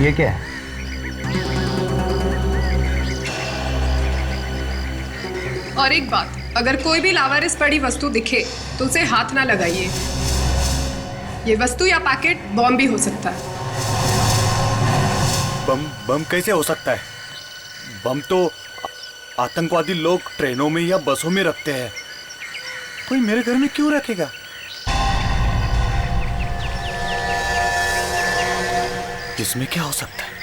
ये क्या है? और एक बात, अगर कोई भी लावारिस पड़ी वस्तु दिखे तो उसे हाथ ना लगाइए। ये वस्तु या पैकेट बॉम्ब भी हो सकता है। बम कैसे हो सकता है? बम तो आतंकवादी लोग ट्रेनों में या बसों में रखते हैं। कोई मेरे घर में क्यों रखेगा? इसमें क्या हो सकता है?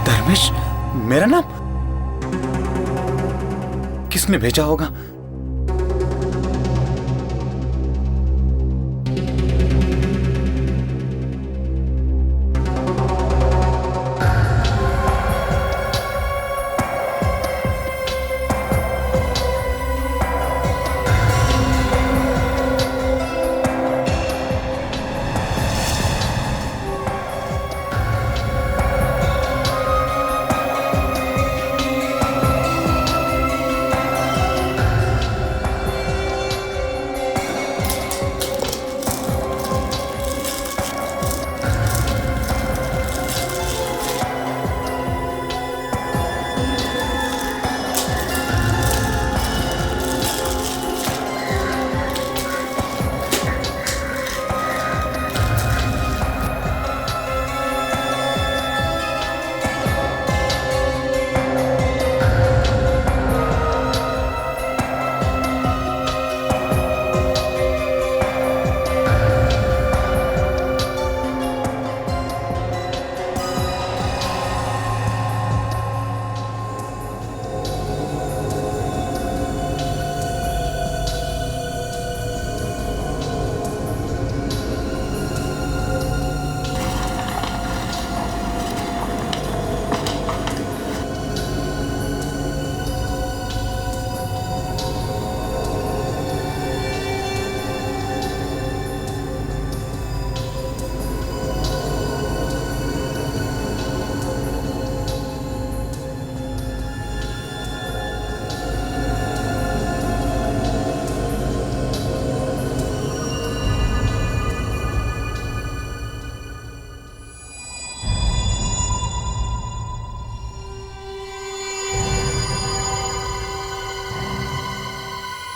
धर्मेश, मेरा नाम किसने भेजा होगा?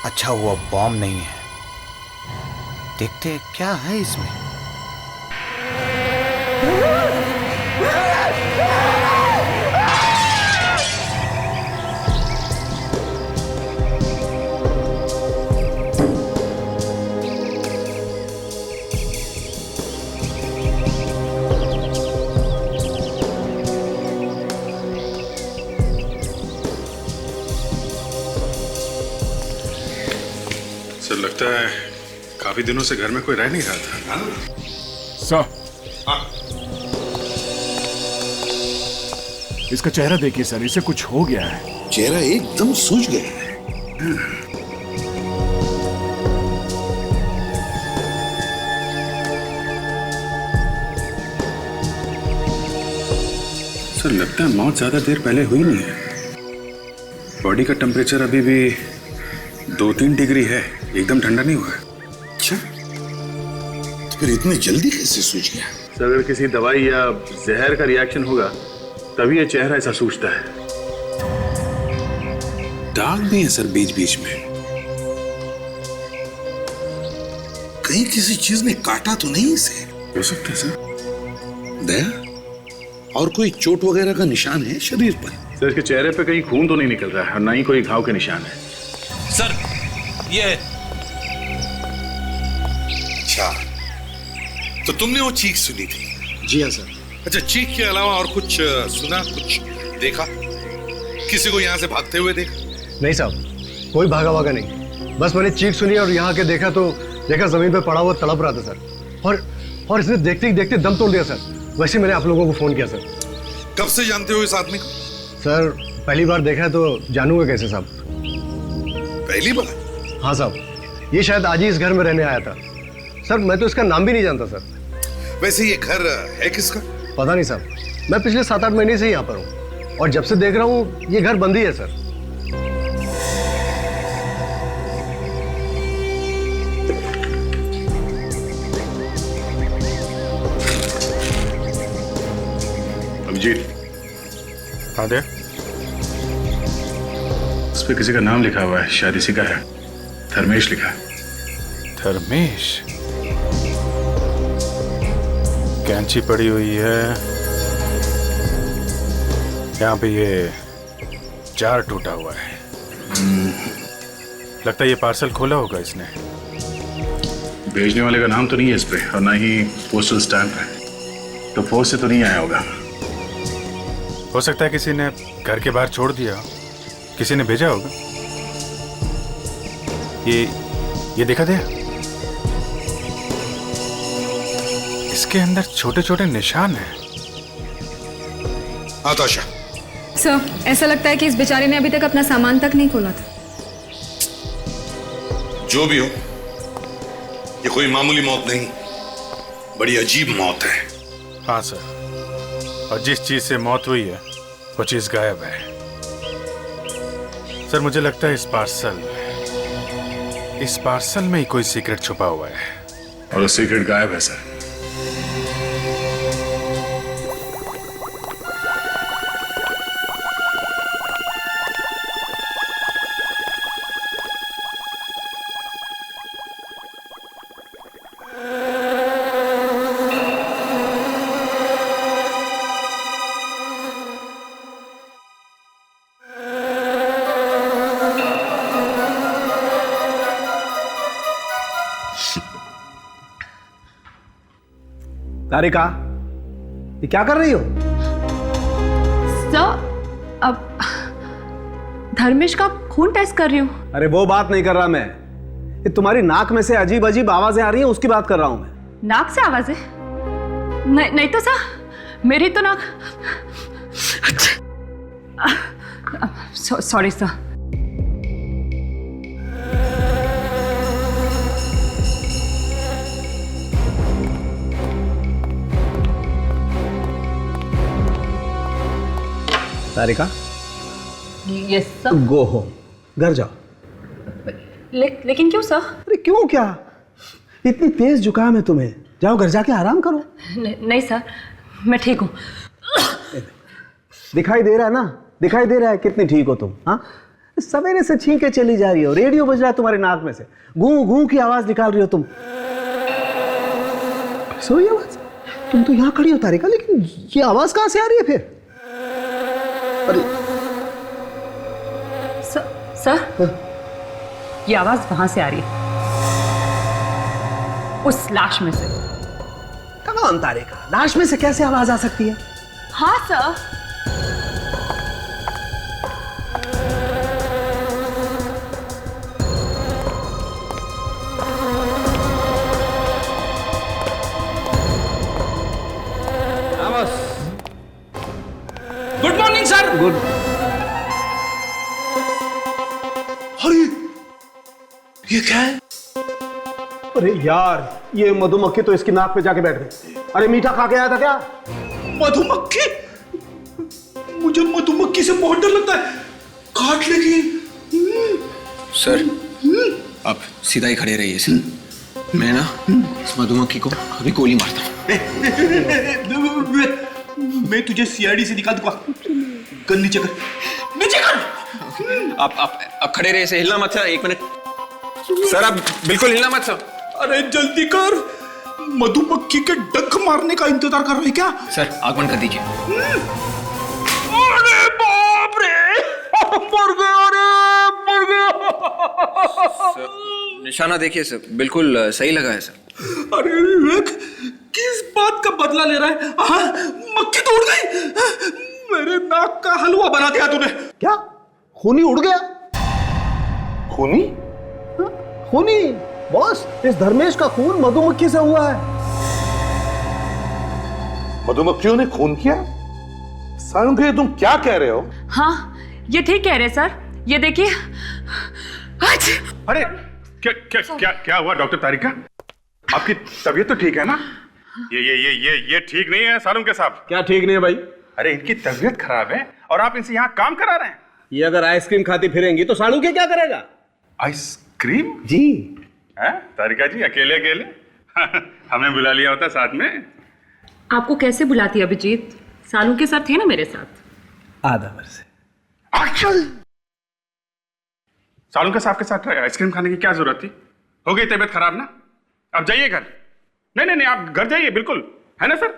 अच्छा हुआ बॉम्ब नहीं है। देखते हैं क्या है इसमें। सर, लगता है काफी दिनों से घर में कोई रह नहीं रहा था। सर, इसका चेहरा देखिए सर, इसे कुछ हो गया है। चेहरा एकदम सूज गया है। सर, लगता है मौत ज्यादा देर पहले हुई नहीं है। बॉडी का टेम्परेचर अभी भी 2-3 डिग्री है, एकदम ठंडा नहीं हुआ है। अच्छा, तो फिर इतनी जल्दी कैसे सूज गया? सर, अगर किसी दवाई या जहर का रिएक्शन होगा तभी ये चेहरा ऐसा सूजता है। दाग भी है सर बीच बीच में। कहीं किसी चीज ने काटा तो नहीं इसे? हो सकता है सर। दया, और कोई चोट वगैरह का निशान है शरीर पर? सर, इसके चेहरे पे कहीं खून तो नहीं निकल रहा है और ना ही कोई घाव के निशान है। सर, ये अच्छा, तो तुमने वो चीख सुनी थी? जी हाँ सर। अच्छा, चीख के अलावा और कुछ सुना? कुछ देखा किसी को यहाँ से भागते हुए देखा? नहीं साहब, कोई भागा भागा नहीं। बस मैंने चीख सुनी और यहाँ के देखा तो देखा जमीन पे पड़ा हुआ तड़प रहा था सर। और इसने देखते ही देखते दम तोड़ दिया सर। वैसे मैंने आप लोगों को फोन किया सर। कब से जानते हो इस आदमी को? सर पहली बार देखा है तो जानूंगा कैसे साहब? पहली बार? हाँ साहब, ये शायद आज ही इस घर में रहने आया था सर। मैं तो इसका नाम भी नहीं जानता सर। वैसे ये घर है किसका? पता नहीं साहब, मैं पिछले 7-8 महीने से यहाँ पर हूँ और जब से देख रहा हूँ ये घर बंद ही है सर। अभिजीत, हाँ दे। उस पे किसी का नाम लिखा हुआ है, शायद इसी का है। धर्मेश लिखा है। धर्मेश? कैंची पड़ी हुई है यहाँ पे, ये जार टूटा हुआ है। लगता है ये पार्सल खोला होगा इसने। भेजने वाले का नाम तो नहीं है इस पे और ना ही पोस्टल स्टैंप है, तो पोस्ट से तो नहीं आया होगा। हो सकता है किसी ने घर के बाहर छोड़ दिया, किसी ने भेजा होगा। ये देखा दे, इसके अंदर छोटे छोटे निशान हैं। आताशा, सर, ऐसा लगता है कि इस बेचारे ने अभी तक अपना सामान तक नहीं खोला था। जो भी हो, ये कोई मामूली मौत नहीं, बड़ी अजीब मौत है। हाँ सर, और जिस चीज से मौत हुई है वो चीज गायब है। सर मुझे लगता है इस पार्सल में ही कोई सीक्रेट छुपा हुआ है। और वो सीक्रेट गायब है सर। तारिका, ये क्या कर रही हो? सर, अब धर्मेश का खून टेस्ट कर रही हूँ। अरे वो बात नहीं कर रहा मैं, ये तुम्हारी नाक में से अजीब अजीब आवाजें आ रही हैं, उसकी बात कर रहा हूं मैं। नाक से आवाजें? नहीं तो सर, मेरी तो नाक। Sorry sir. Tarika, yes sir. Go home, घर जाओ। लेकिन क्यों सर? अरे क्यों क्या? इतनी तेज जुकाम है तुम्हें, जाओ घर जाके आराम करो। नहीं सर, मैं ठीक हूँ। दिखाई दे रहा है ना, दिखाई दे रहा है कितनी ठीक हो तुम। हाँ, सवेरे से छींके चली जा रही हो, रेडियो बज रहा है तुम्हारी नाक में से, गूं गूं की आवाज निकाल रही हो तुम। सोई आवाज? तुम तो यहाँ खड़ी हो तारिका, लेकिन ये आवाज कहाँ से आ रही है फिर? अरे सर, ये आवाज वहां से आ रही है, उस लाश में से। कौन तारिका? लाश में से कैसे आवाज आ सकती है? हाँ sir. Good morning sir. Good. अरे ये क्या है? अरे यार, ये मधुमक्खी तो इसकी नाक पे जाके बैठ गई। अरे मीठा खा के आया था क्या? मधुमक्खी? मुझे मधुमक्खी से बहुत डर लगता है, काट लेगी। सर, आप सीधा ही खड़े रहिए सर। मैं ना इस मधुमक्खी को अभी गोली मारता हूँ। मैं तुझे सीआईडी से निकाल दूंगा। गन नीचे कर, नीचे कर। आप खड़े रहिए, से हिलना मत सर। 1 मिनट सर, आप बिल्कुल हिलना मत सर। अरे जल्दी कर, मधुमक्खी के डंक मारने का इंतजार कर रहे हैं क्या? सर, आग बंद कर दीजिए। अरे बाप रे, मर गया, अरे मर गया। निशाना देखिए सर, बिल्कुल सही लगा है सर। अरे विवेक, किस बात का बदला ले रहा है? हाँ, मक्खी तोड़ गई। मेरे नाक का हलवा बना दिया तूने। क्या खूनी उड़ गया? खूनी? खूनी बॉस, इस धर्मेश का खून मधुमक्खी से हुआ है। मधुमक्खियों ने खून किया? सालुंखे, तुम क्या कह रहे हो? हाँ, ये ठीक कह रहे सर। ये देखिए। अरे क्या क्या क्या क्या हुआ डॉक्टर तारिका? आपकी तबीयत तो ठीक है ना? ये ठीक नहीं है सालुंखे साहब। क्या ठीक नहीं है भाई? अरे इनकी तबीयत खराब है और आप इनसे यहाँ काम करा रहे हैं। ये अगर आइसक्रीम खाती फिरेंगी तो सालुंखे क्या करेगा? आइसक्रीम? जी। हैं तारिका जी, अकेले अकेले हमें बुला लिया होता साथ में। आपको कैसे बुलाती अभिजीत? सालुंखे सर थे ना मेरे साथ। आधा वर्ष। सालुंखे साहब के साथ आइसक्रीम खाने की क्या जरूरत थी? हो गई तबीयत खराब ना? अब जाइए घर। नहीं, आप घर जाइए, बिल्कुल, है ना सर?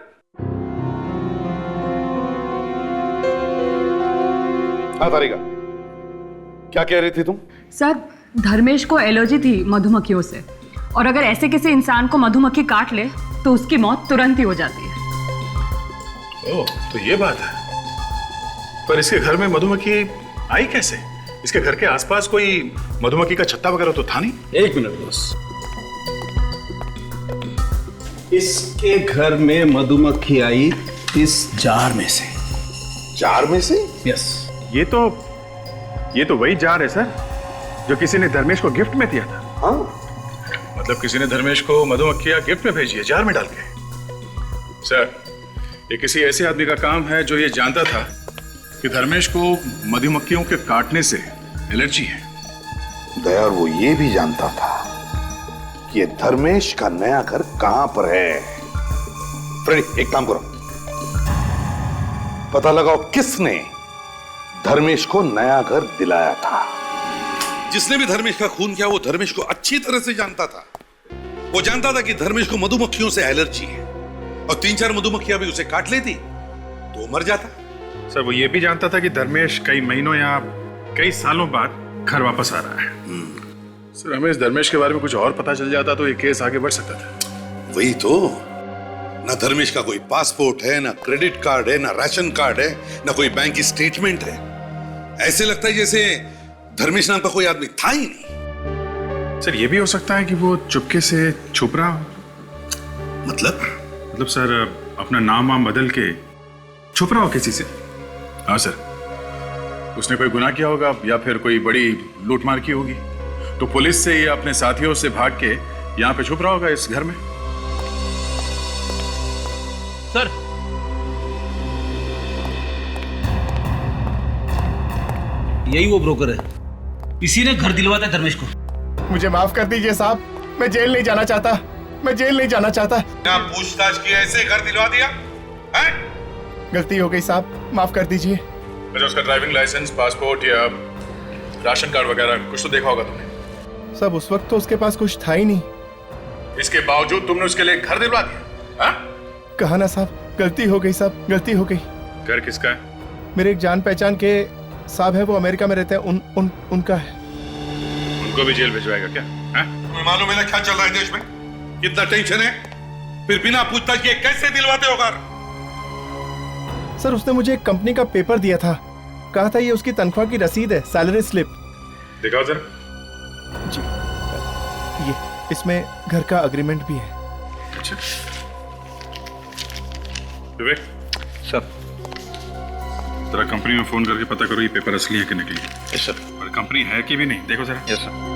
हाँ तारिका, क्या कह रही थी तुम? सर, धर्मेश को एलर्जी थी मधुमक्खियों से, और अगर ऐसे किसी इंसान को मधुमक्खी काट ले तो उसकी मौत तुरंत ही हो जाती है। ओह, तो ये बात है। पर इसके घर में मधुमक्खी आई कैसे? इसके घर के आसपास कोई मधुमक्खी का छत्ता वगैरह तो था नहीं? एक मिनट बॉस। इसके घर में मधुमक्खी आई इस जार में से। जार में से? यस। ये तो वही जार है सर जो किसी ने धर्मेश को गिफ्ट में दिया था। हाँ, मतलब किसी ने धर्मेश को मधुमक्खियां गिफ्ट में भेजी है जार में डाल के। सर, ये किसी ऐसे आदमी का काम है जो ये जानता था कि धर्मेश को मधुमक्खियों के काटने से एलर्जी है। दया, वो ये भी जानता था कि ये धर्मेश का नया घर कहां पर है। फ्रेडी, एक काम करो, पता लगाओ किसने धर्मेश को नया घर दिलाया था। जिसने भी धर्मेश का खून किया वो धर्मेश को अच्छी तरह से जानता था। वो जानता था कि धर्मेश को मधुमक्खियों से एलर्जी है और 3-4 मधुमक्खियां भी उसे काट लेती तो मर जाता। सर, वो ये भी जानता था कि धर्मेश कई महीनों या कई सालों बाद घर वापस आ रहा है। सर, हमें इस धर्मेश के बारे में कुछ और पता चल जाता तो ये केस आगे बढ़ सकता था। वही तो, ना धर्मेश का कोई पासपोर्ट है, ना क्रेडिट कार्ड है, ना राशन कार्ड है, ना कोई बैंक की स्टेटमेंट है। ऐसे लगता है जैसे धर्मेश नाम का कोई आदमी था ही नहीं। सर, ये भी हो सकता है कि वो चुपके से छुप रहा हो। मतलब सर, अपना नाम वाम बदल के छुप रहा हो किसी से। हाँ सर, उसने कोई गुनाह किया होगा या फिर कोई बड़ी लूटमार की होगी, तो पुलिस से या अपने साथियों से भाग के यहाँ पे छुप रहा होगा इस घर में। सर, यही वो ब्रोकर है, इसी ने घर दिलवाता है धर्मेश को। मुझे माफ कर दीजिए साहब, मैं जेल नहीं जाना चाहता। मैं जेल नहीं जाना चाहता। क्या पूछताछ की ऐसे घर दिलवा दिया है? गलती हो गई साहब, माफ कर दीजिए। अच्छा, उसका ड्राइविंग लाइसेंस, पासपोर्ट या राशन कार्ड वगैरह कुछ तो देखा होगा तुमने? सब उस वक्त तो उसके पास कुछ था ही नहीं। इसके बावजूद तुमने उसके लिए घर दिलवा दिया? हाँ? कहा ना साहब, गलती हो गई साहब, गलती हो गई। घर किसका है? मेरे एक जान पहचान के साहब है, वो अमेरिका में रहते हैं, उनका है। उनको भी जेल भिजवाएगा क्या? तुम्हें मालूम है ना क्या चल रहा है देश में? कितना टेंशन है, फिर बिना पूछताछ किए कैसे दिलवाते हो घर? सर, उसने मुझे एक कंपनी का पेपर दिया था, कहा था ये उसकी तनख्वाह की रसीद है, सैलरी स्लिप। दिखाओ जरा। जी, ये इसमें घर का एग्रीमेंट भी है। अच्छा विवेक, सर, जरा कंपनी में फोन करके पता करो ये पेपर असली है कि नकली। Yes sir. और कंपनी है कि भी नहीं, देखो जरा। Yes sir.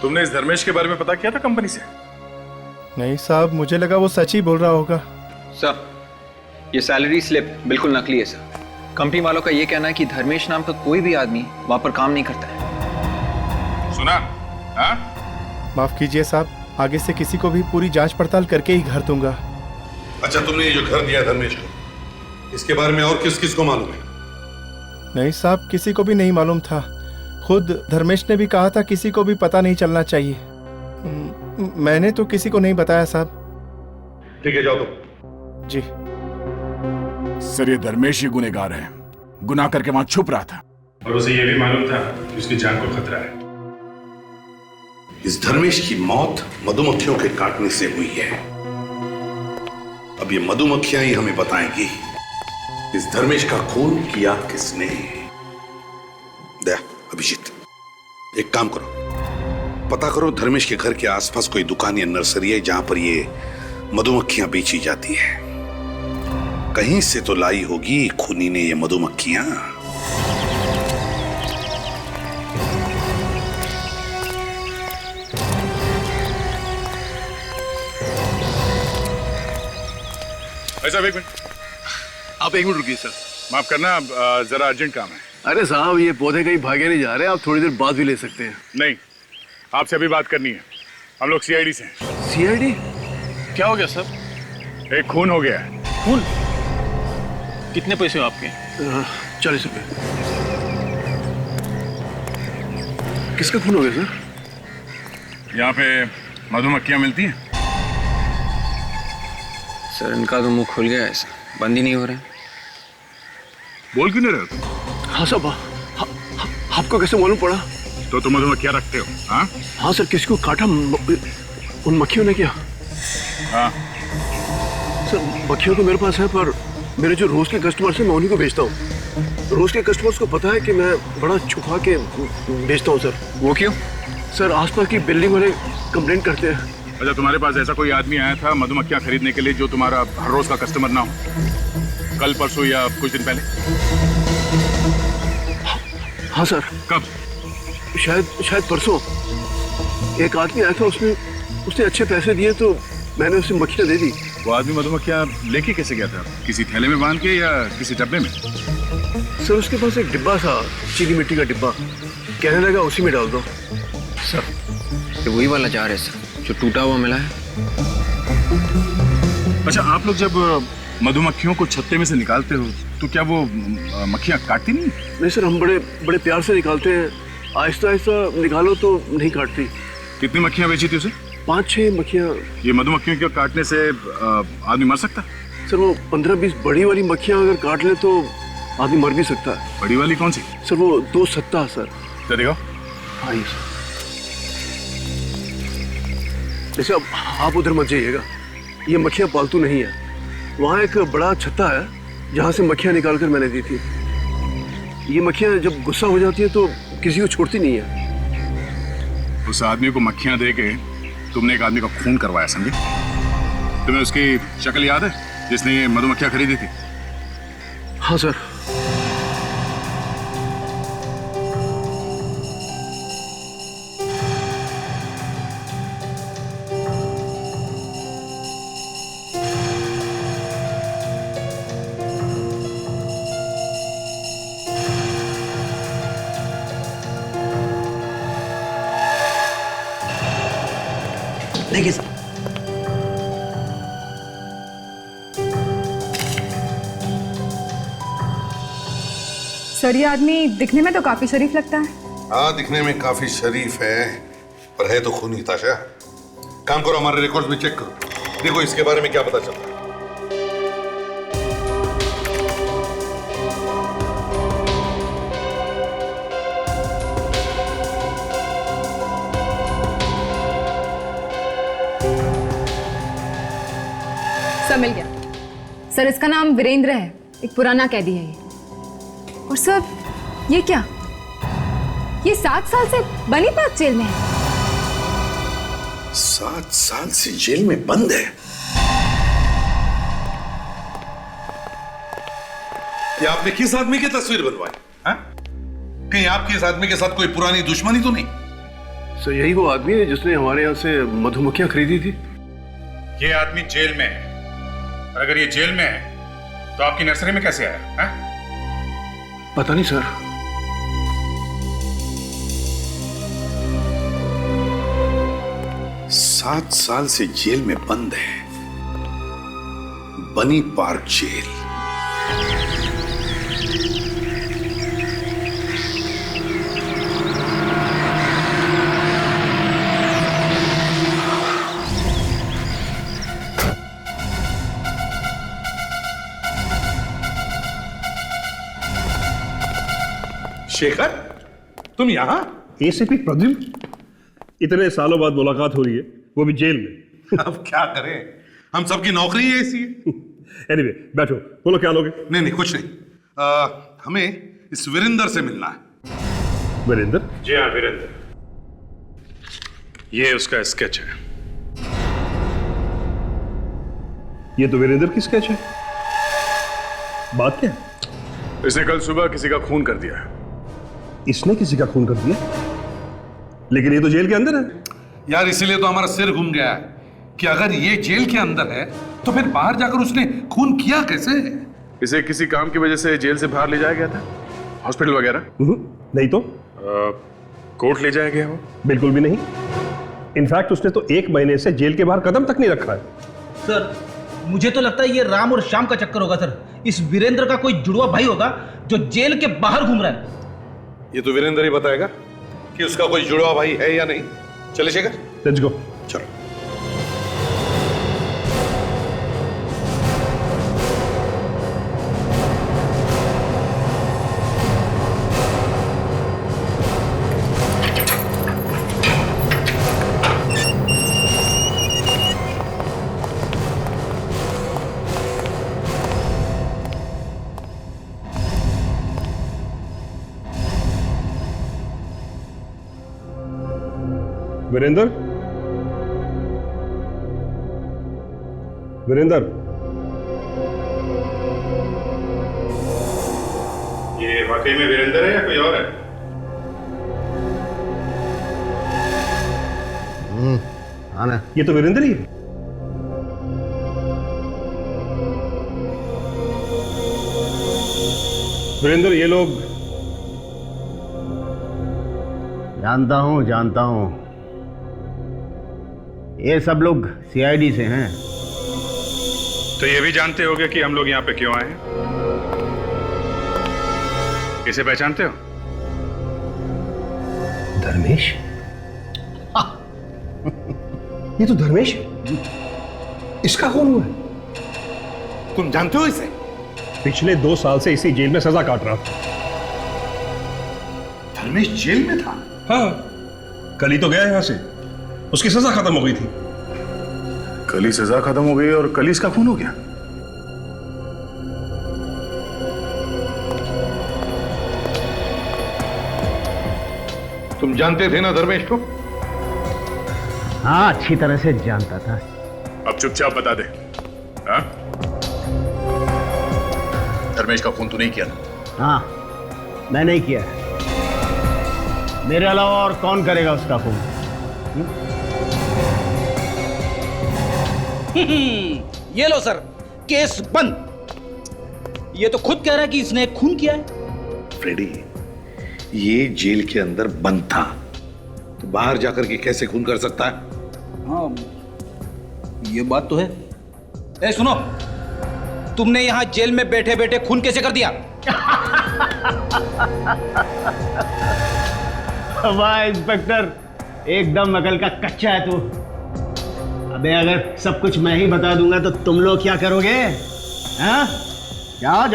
तुमने इस धर्मेश के बारे में पता किया था कंपनी से? नहीं साहब, मुझे लगा वो सच ही बोल रहा होगा। सर, ये सैलरी स्लिप बिल्कुल नकली है सर। कंपनी वालों का ये कहना है कि धर्मेश नाम का कोई भी आदमी वहां पर काम नहीं करता है। सुना? हाँ? माफ कीजिए साहब, आगे से किसी को भी पूरी जांच पड़ताल करके ही घर दूंगा। अच्छा, तुमने ये जो घर दिया धर्मेश को, इसके बारे में और किस किस को मालूम है? नहीं साहब, किसी को भी नहीं मालूम था। खुद धर्मेश ने भी कहा था किसी को भी पता नहीं चलना चाहिए। मैंने तो किसी को नहीं बताया साहब। ठीक है, जाओ तुम। जी सर, ये धर्मेश ही गुनहगार है, गुनाह करके वहां छुप रहा था। और उसे ये भी मालूम था कि उसकी जान को खतरा है। इस धर्मेश की मौत मधुमक्खियों के काटने से हुई है। अब ये मधुमक्खियां ही हमें बताएंगी इस धर्मेश का खून किया किसने। दया, अभिजीत, एक काम करो, पता करो धर्मेश के घर के आसपास कोई दुकान या नर्सरी है जहां पर ये मधुमक्खियां बेची जाती है। कहीं से तो लाई होगी खूनी ने ये मधुमक्खियां। भाई साहब एक मिनट, आप एक मिनट रुकिए सर। माफ करना, जरा अर्जेंट काम है। अरे साहब, ये पौधे कहीं भागे नहीं जा रहे, आप थोड़ी देर बाद भी ले सकते हैं। नहीं, आपसे अभी बात करनी है। हम लोग सीआईडी से हैं। सीआईडी? क्या हो गया सर? एक खून हो गया है। खून? कितने पैसे हो आपके? 40 रुपए। किसका खून हो गया सर? यहाँ पे मधुमक्खियां मिलती हैं। सर इनका तो मुंह खुल गया है, बंद ही नहीं हो रहा है। बोल क्यों नहीं रहे हो? हाँ साहब, आपको कैसे मालूम पड़ा? तो तुम मधुमक्खियां रखते हो? हाँ हाँ सर, किसको काटा उन मक्खियों ने? क्या? हाँ सर, मक्खियों तो मेरे पास है, पर मेरे जो रोज के कस्टमर्स हैं मैं उन्हीं को बेचता हूँ। रोज के कस्टमर्स को पता है कि मैं बड़ा छुपा के बेचता हूँ सर। वो क्यों? सर, आसपास की बिल्डिंग वाले कंप्लेंट करते हैं। अच्छा, तुम्हारे पास ऐसा कोई आदमी आया था मधुमक्खियां खरीदने के लिए जो तुम्हारा हर रोज का कस्टमर ना हो? कल, परसों या कुछ दिन पहले? हाँ सर। कब? शायद परसों एक आदमी आया था, उसने अच्छे पैसे दिए तो मैंने उसे मक्खियां दे दी। वो आदमी मधुमक्खियां लेके कैसे गया था? किसी थैले में बांध के या किसी डब्बे में? सर, उसके पास एक डिब्बा था, चीनी मिट्टी का डिब्बा। कहने लगा उसी में डाल दो। सर ये वही वाला जार है सर जो टूटा हुआ मिला है। अच्छा, आप लोग जब मधुमक्खियों को छत्ते में से निकालते हो तो क्या वो मक्खियां काटती नहीं? नहीं सर, हम बड़े प्यार से निकालते हैं। आहिस्ता आहिस्ता निकालो तो नहीं काटती। कितनी मक्खियां बेची थी उसे? 5-6 मक्खियां। ये मधुमक्खियों के काटने से आदमी मर सकता? सर, वो 15-20 बड़ी वाली मक्खियां अगर काट ले तो आदमी मर भी सकता है। बड़ी वाली कौन सी? सर, वो 2 सत्ता सर। तो देखो। हाँ जी सर। जैसे अब आप उधर मत जाइएगा, ये मक्खियां पालतू नहीं है। वहाँ एक बड़ा छत्ता है जहाँ से मक्खियां निकाल कर मैंने दी थी। ये मक्खियां जब गुस्सा हो जाती है तो किसी को छोड़ती नहीं है। उस आदमी को मक्खियां दे के तुमने एक आदमी का खून करवाया, समझे? तुम्हें उसकी शक्ल याद है जिसने ये मधुमक्खियां खरीदी थी? हाँ सर। देखिए सर, सर, ये आदमी दिखने में तो काफी शरीफ लगता है। हाँ, दिखने में काफी शरीफ है, पर है तो खूनी ताशा। काम करो, हमारे रिकॉर्ड्स में चेक करो, देखो इसके बारे में क्या पता चलता है। सर, मिल गया। सर, इसका नाम वीरेंद्र है, एक पुराना कैदी है ये। और सर, ये क्या? ये 7 साल से बनीपाद जेल में है। 7 साल से जेल में बंद है? ये आपने किस आदमी की तस्वीर बनवाई? हाँ? कहीं आपकी इस आदमी के साथ कोई पुरानी दुश्मनी तो नहीं? सर, यही वो आदमी है जिसने हमारे यहाँ से मधुमक्खियां खरीदी थी। ये आदमी जेल में है, और अगर ये जेल में है तो आपकी नर्सरी में कैसे आया? हाँ? पता नहीं सर। सात साल से जेल में बंद है, बनी पार्क जेल। शेखर, तुम यहां? एसीपी प्रद्युम्न, इतने सालों बाद मुलाकात हो रही है, वो भी जेल में। अब क्या करें, हम सबकी नौकरी है ऐसी है। एनीवे, बैठो, बोलो क्या लोगे? नहीं नहीं, कुछ नहीं। हमें इस वीरेंद्र से मिलना है। वीरेंद्र? जी हाँ, वीरेंद्र। ये उसका स्केच है। ये तो वीरेंद्र की स्केच है। बात क्या है? इसने कल सुबह किसी का खून कर दिया है। इसने किसी का खून कर दिया? लेकिन ये तो जेल के अंदर है। यार इसीलिए तो हमारा सिर घूम गया है कि अगर ये जेल के अंदर है तो फिर बाहर जाकर उसने खून किया कैसे? इसे किसी काम की वजह से जेल से बाहर ले जाया गया था, हॉस्पिटल वगैरह? नहीं तो कोर्ट ले जाया गया हो? बिल्कुल भी नहीं। इनफैक्ट उसने तो 1 महीने से जेल के बाहर कदम तक नहीं रखा है। सर, मुझे तो लगता है ये राम और श्याम का चक्कर होगा सर। इस वीरेंद्र का कोई जुड़वा भाई होगा जो जेल के बाहर घूम रहा है। ये तो वीरेंद्र ही बताएगा कि उसका कोई जुड़वा भाई है या नहीं। चले शेखर, लेट्स गो। चलो। वीरेंद्र? वीरेंद्र? ये वाकई में वीरेंद्र है या कोई और है? आना। ये तो वीरेंद्र ही है। वीरेंद्र, ये लोग? जानता हूं। ये सब लोग सीआईडी से हैं। तो ये भी जानते होगे कि हम लोग यहाँ पे क्यों आए हैं? इसे पहचानते हो? धर्मेश? ये तो धर्मेश है। इसका खून हुआ है। तुम जानते हो इसे? पिछले 2 साल से इसी जेल में सजा काट रहा था। धर्मेश जेल में था? हाँ, कल ही तो गया यहां से। उसकी सजा खत्म हो गई थी। कल ही सजा खत्म हो गई और कल ही इसका खून हो गया? तुम जानते थे ना धर्मेश को? हाँ, अच्छी तरह से जानता था। अब चुपचाप बता दे। हाँ? धर्मेश का खून तू नहीं किया ना? हाँ, मैं नहीं किया। मेरे अलावा और कौन करेगा उसका खून? ये लो सर, केस बंद। ये तो खुद कह रहा है कि इसने खून किया है। फ्रेडी, ये जेल के अंदर बंद था, तो बाहर जाकर के कैसे खून कर सकता है? हाँ, ये बात तो है। ए सुनो, तुमने यहां जेल में बैठे बैठे खून कैसे कर दिया? वाह इंस्पेक्टर, एकदम अकल का कच्चा है तू। अबे अगर सब कुछ मैं ही बता दूंगा तो तुम लोग क्या करोगे? हाँ? जाओ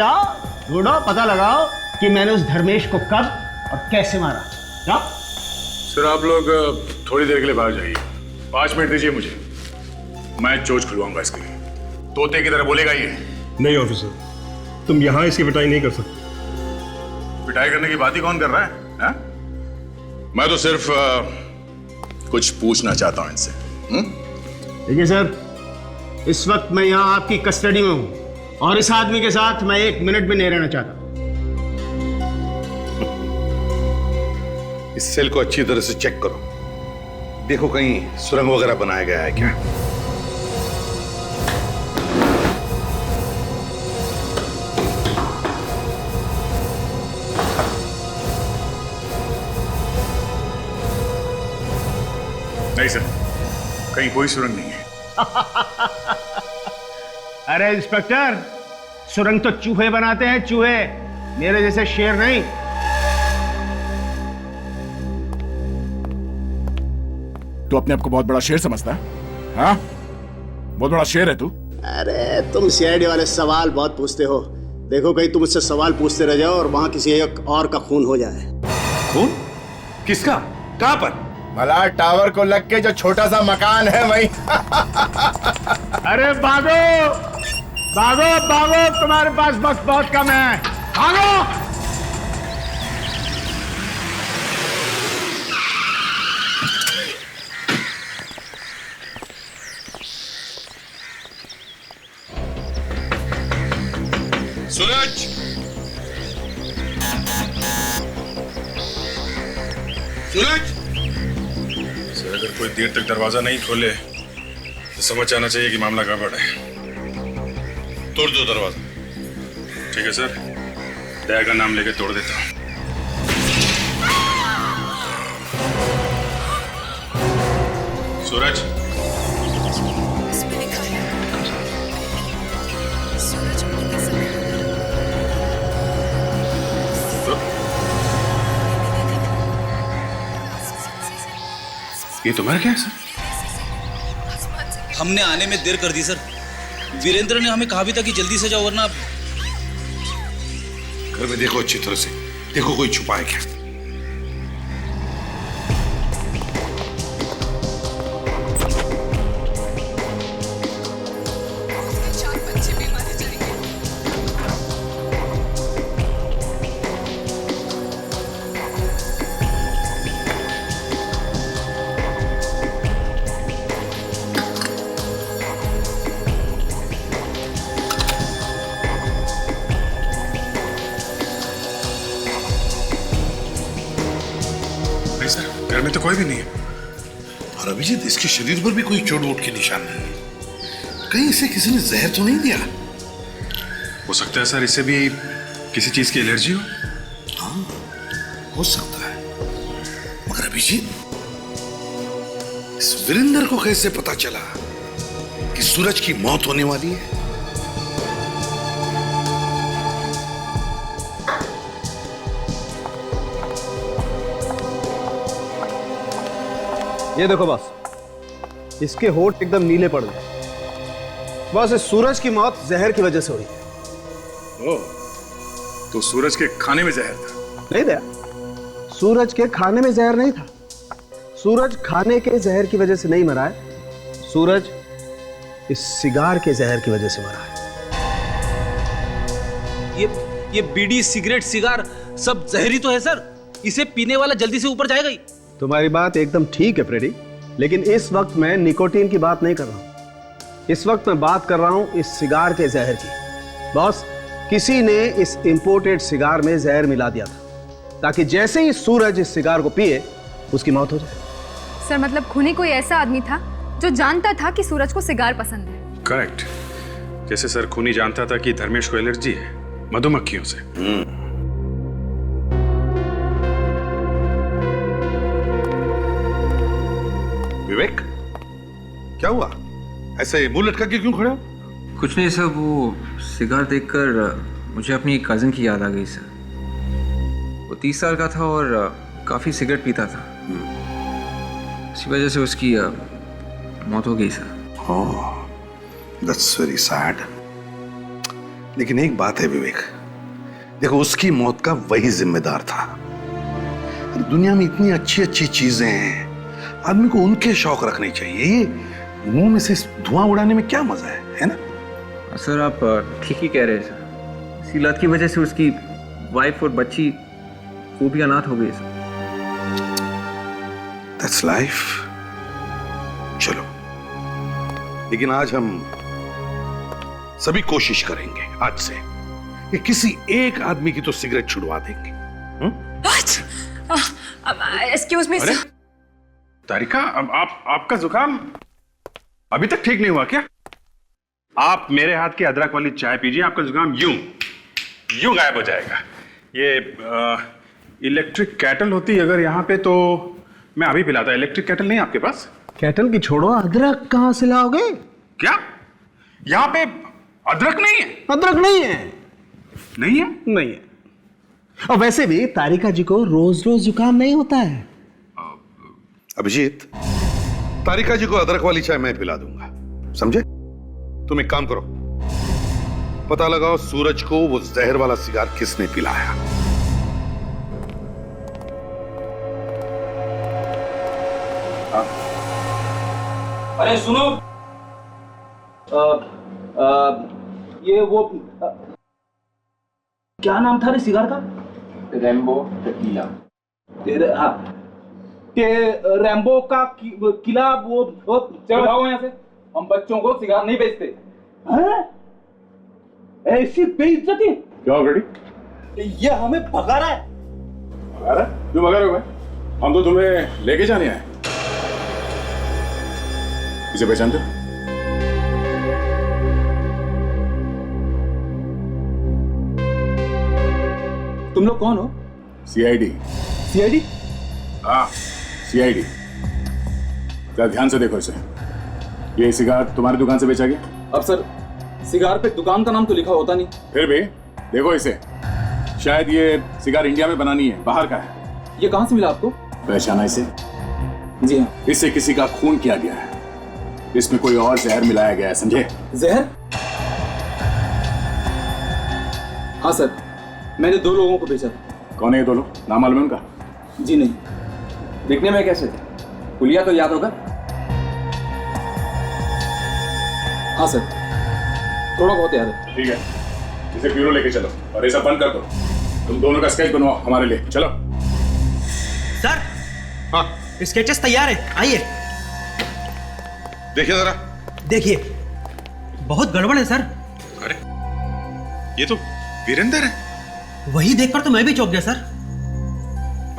ढूंढो, पता लगाओ कि मैंने उस धर्मेश को कब और कैसे मारा। जाओ। सर, आप लोग थोड़ी देर के लिए बाहर जाइए। 5 मिनट दीजिए मुझे, मैं चोच खुलवाऊंगा इसके लिए। तोते की तरह बोलेगा ये। नहीं ऑफिसर, तुम यहां इसकी पिटाई नहीं कर सकते। पिटाई करने की बात ही कौन कर रहा है? हा? मैं तो सिर्फ कुछ पूछना चाहता हूं इनसे। देखिए सर, इस वक्त मैं यहाँ आपकी कस्टडी में हूँ और इस आदमी के साथ मैं 1 मिनट भी नहीं रहना चाहता। इस सेल को अच्छी तरह से चेक करो, देखो कहीं सुरंग वगैरह बनाया गया है क्या। नहीं सर, कहीं कोई सुरंग नहीं है। अरे इंस्पेक्टर, सुरंग तो चूहे बनाते हैं, चूहे, मेरे जैसे शेर नहीं। तू अपने आप को बहुत बड़ा शेर समझता है? हाँ, बहुत बड़ा शेर है तू। अरे तुम सीआईडी वाले सवाल बहुत पूछते हो। देखो कहीं तुम मुझसे सवाल पूछते रह जाओ और वहां किसी एक और का खून हो जाए। खून? किसका? कहां पर? मलाड टावर को लग के जो छोटा सा मकान है वही। अरे भागो भागो भागो, तुम्हारे पास वक्त बहुत कम है, भागो। सूरज, सूरज। सर अगर कोई देर तक दरवाजा नहीं खोले तो समझ आना चाहिए कि मामला गड़बड़ है। तोड़ दो दरवाजा। ठीक है सर, दया का नाम लेके तोड़ देता हूँ। सूरज, ये तुम्हारा क्या है सर? हमने आने में देर कर दी सर। वीरेंद्र ने हमें कहा भी था कि जल्दी से जाओ वरना। घर में देखो अच्छी तरह से, देखो कोई छुपा है क्या। घर में तो कोई भी नहीं है। और अभिजीत, इसके शरीर पर भी कोई चोट वोट के निशान नहीं है। कहीं इसे किसी ने जहर तो नहीं दिया? हो सकता है सर इसे भी किसी चीज की एलर्जी हो। हाँ, हो सकता है। मगर अभिजीत, इस वीरेंद्र को कैसे पता चला कि सूरज की मौत होने वाली है? ये देखो बस, इसके होठ एकदम नीले पड़ गए। बस इस सूरज की मौत जहर की वजह से हुई है। ओह, तो सूरज के खाने में जहर था? नहीं दया, सूरज के खाने में जहर नहीं था। सूरज खाने के जहर की वजह से नहीं मरा है, सूरज इस सिगार के जहर की वजह से मरा है। ये बीड़ी, सिगरेट, सिगार सब जहरी तो है सर। इसे पीने वाला जल्दी से ऊपर जाएगा ही। तुम्हारी बात एकदम ठीक है फ्रेडी, लेकिन इस वक्त मैं निकोटीन की बात नहीं कर रहा हूं। इस वक्त मैं बात कर रहा हूं इस सिगार के जहर की। बॉस, किसी ने इस इंपोर्टेड सिगार में जहर मिला दिया था ताकि जैसे ही सूरज इस सिगार को पिए उसकी मौत हो जाए। सर मतलब खूनी कोई ऐसा आदमी था जो जानता था कि सूरज को सिगार पसंद है। करेक्ट। जैसे सर खूनी जानता था कि धर्मेश को एलर्जी है मधुमक्खियों से। विवेक, क्या हुआ? ऐसे मुंह लटका के क्यों खड़े हो? कुछ नहीं सर, वो सिगार देखकर मुझे अपनी कजिन की याद आ गई सर। वो 30 साल का था और काफी सिगरेट पीता था। इसी वजह से उसकी मौत हो गई sir. Oh, that's very sad. लेकिन एक बात है विवेक, देखो उसकी मौत का वही जिम्मेदार था। दुनिया में इतनी अच्छी अच्छी चीजें हैं, आदमी को उनके शौक रखने चाहिए। ये मुंह में से धुआं उड़ाने में क्या मजा है ना? सर आप ठीक ही कह रहे हैं सर। इसी लत की वजह से उसकी वाइफ और बच्ची वो भी अनाथ हो गई सर। That's life. चलो, लेकिन आज हम सभी कोशिश करेंगे आज से कि किसी एक आदमी की तो सिगरेट छुड़वा देंगे। Excuse me sir. तारिका, अब आपका जुकाम अभी तक ठीक नहीं हुआ क्या? आप मेरे हाथ की अदरक वाली चाय पीजिए, आपका जुकाम यूं गायब हो जाएगा। ये इलेक्ट्रिक कैटल होती अगर यहाँ पे तो मैं अभी पिलाता। इलेक्ट्रिक कैटल नहीं आपके पास? कैटल की छोड़ो, अदरक कहाँ से लाओगे? क्या यहाँ पे अदरक नहीं है? अदरक नहीं है। नहीं है? नहीं है। और वैसे भी तारिका जी को रोज रोज जुकाम नहीं होता है। अभिजीत, तारिका जी को अदरक वाली चाय मैं पिला दूंगा, समझे? तुम एक काम करो, पता लगाओ सूरज को वो जहर वाला सिगार किसने पिलाया। सुनो, ये वो क्या नाम था रे सिगार का? Rambo tequila. हाँ, के रैम्बो का किला वो चलो भागो यहाँ से, हम बच्चों को सिगार नहीं बेचते। हैं? ऐसी बेइज्जती? क्या रेडी? ये हमें भगा रहा है। भगा रहा है? क्यों भगा रहे हो भाई? हम तो तुम्हें लेके जाने आए। इसे पहचानते हो? तुम लोग कौन हो? सीआईडी। सीआईडी? हाँ, सीआईडी। जरा ध्यान से देखो इसे। ये सिगार तुम्हारी दुकान से बेचा गया? अब सर, सिगार पे दुकान का नाम तो लिखा होता नहीं। फिर भी देखो इसे, शायद ये सिगार इंडिया में बनानी है, बाहर का है। ये कहाँ से मिला आपको? पहचाना इसे? जी हाँ। इससे किसी का खून किया गया है, इसमें कोई और जहर मिलाया गया है, समझे? जहर? हाँ सर, मैंने 2 लोगों को बेचा था। कौन है ये 2 लोग? नाम मालूम है उनका? जी नहीं। दिखने में कैसे थे? पुलिया तो याद होगा? हाँ सर, थोड़ा बहुत याद है। ठीक है, इसे ब्यूरो लेके चलो और ये सब बंद कर दो। तुम दोनों का स्केच बनवाओ हमारे लिए, चलो। सर, हाँ, स्केचेस तैयार है, आइए देखिए जरा। देखिए, बहुत गड़बड़ है सर। अरे, ये तो वीरेंद्र है। वही देखकर तो मैं भी चौंक गया सर।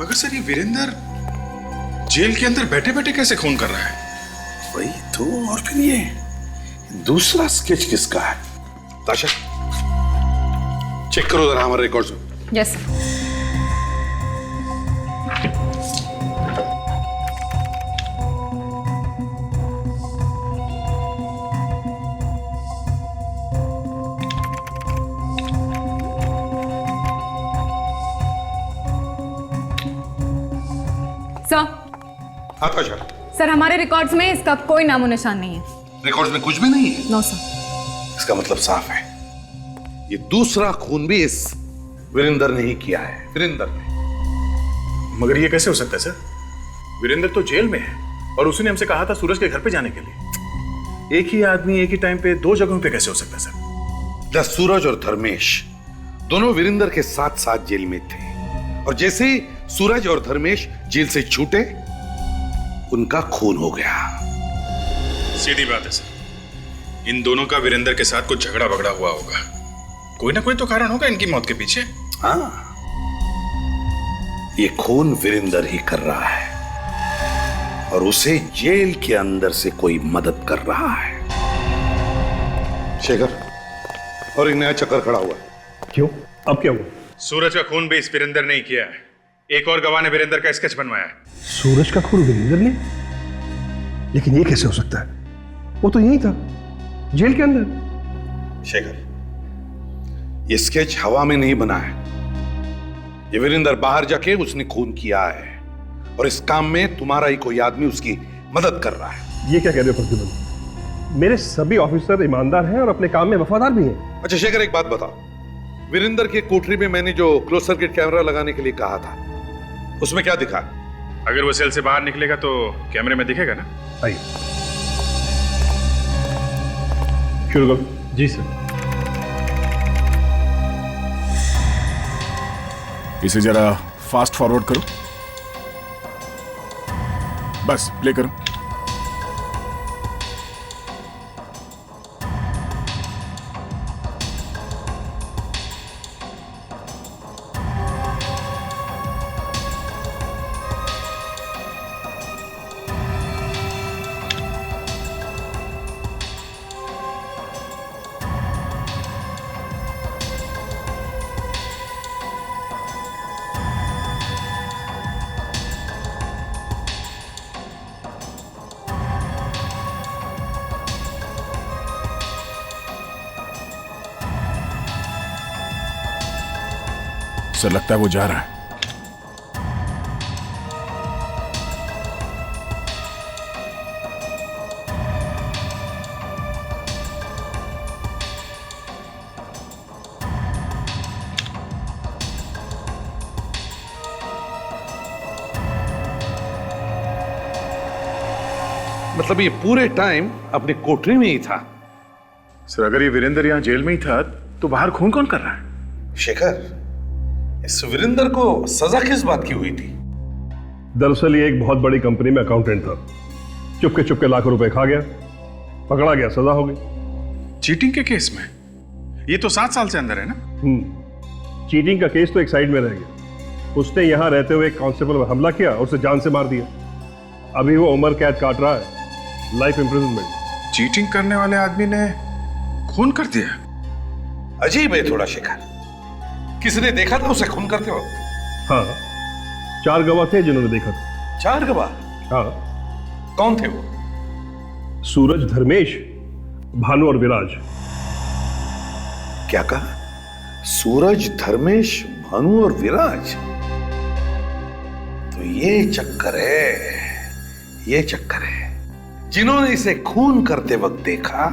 मगर सर, ये वीरेंद्र जेल के अंदर बैठे बैठे कैसे खून कर रहा है? वही तो। और फिर ये दूसरा स्केच किसका है? ताशा, चेक करो जरा हमारे रिकॉर्ड्स में। यस। सर। हाँ ताशा, सर, हमारे रिकॉर्ड्स में इसका कोई नामो निशान नहीं है। रिकॉर्ड्स में कुछ भी नहीं है? No sir. इसका मतलब साफ है, ये दूसरा खून भी इस वीरेंद्र ने ही किया है। वीरेंद्र ने। मगर ये कैसे हो सकता है सर? वीरेंद्र तो जेल में है और उसने हमसे कहा था सूरज के घर पे जाने के लिए। एक ही आदमी एक ही टाइम पे 2 जगहों पे कैसे हो सकता है सर? सूरज और धर्मेश दोनों वीरेंद्र के साथ साथ जेल में थे, और जैसे ही सूरज और धर्मेश जेल से छूटे, उनका खून हो गया। सीधी बात है सर, इन दोनों का वीरेंद्र के साथ कुछ झगड़ा बगड़ा हुआ होगा। कोई ना कोई तो कारण होगा इनकी मौत के पीछे। हाँ, ये खून वीरेंद्र ही कर रहा है और उसे जेल के अंदर से कोई मदद कर रहा है। शेखर, और एक नया चक्कर खड़ा हुआ है। क्यों? अब क्या हुआ? सूरज का खून भी इस वीरेंद्र ने ही किया है। एक और गवाह ने वीरेंद्र का स्केच बनवाया है। सूरज का खून वीरेंद्र ने? लेकिन ये कैसे हो सकता है? वो तो यही था, जेल के अंदर। शेखर, ये स्केच हवा में नहीं बना है। ये वीरेंद्र बाहर जाके उसने खून किया है, और इस काम में तुम्हारा ही कोई आदमी उसकी मदद कर रहा है। ये क्या कह रहे हो प्रतिबंध? मेरे सभी ऑफिसर ईमानदार हैं और अपने काम में वफादार भी हैं। अच्छा शेखर, एक बात बताओ, वीरेंद्र की कोठरी में मैंने जो क्लोज सर्किट कैमरा लगाने के लिए कहा था, उसमें क्या दिखा? अगर वो सेल से बाहर निकलेगा तो कैमरे में दिखेगा ना। आइए, शुरू करो। जी सर। इसे जरा फास्ट फॉरवर्ड करो, बस प्ले करो। सर, लगता है वो जा रहा है। मतलब ये पूरे टाइम अपने कोठरी में ही था? सर अगर ये वीरेंद्र यहाँ जेल में ही था तो बाहर खून कौन कर रहा है? शेखर, इस वीरेंद्र को सजा किस बात की हुई थी? दरअसल ये एक बहुत बड़ी कंपनी में अकाउंटेंट था। चुपके लाखों रुपए खा गया, पकड़ा गया, सजा हो गई। चीटिंग के केस में? ये तो 7 साल से अंदर है ना? चीटिंग का केस तो एक साइड में रह गया। उसने यहां रहते हुए एक कांस्टेबल पर हमला किया और उसे जान से मार दिया। अभी वो उम्र कैद काट रहा है, लाइफ इंप्रिजनमेंट। चीटिंग करने वाले आदमी ने खून कर दिया? अजीब है थोड़ा शेखर। किसी ने देखा था उसे खून करते हो? हाँ, 4 गवाह थे जिन्होंने देखा था। 4 गवाह? हाँ। कौन थे वो? सूरज, धर्मेश, भानु और विराज। क्या कहा? सूरज, धर्मेश, भानु और विराज? तो ये चक्कर है। जिन्होंने इसे खून करते वक्त देखा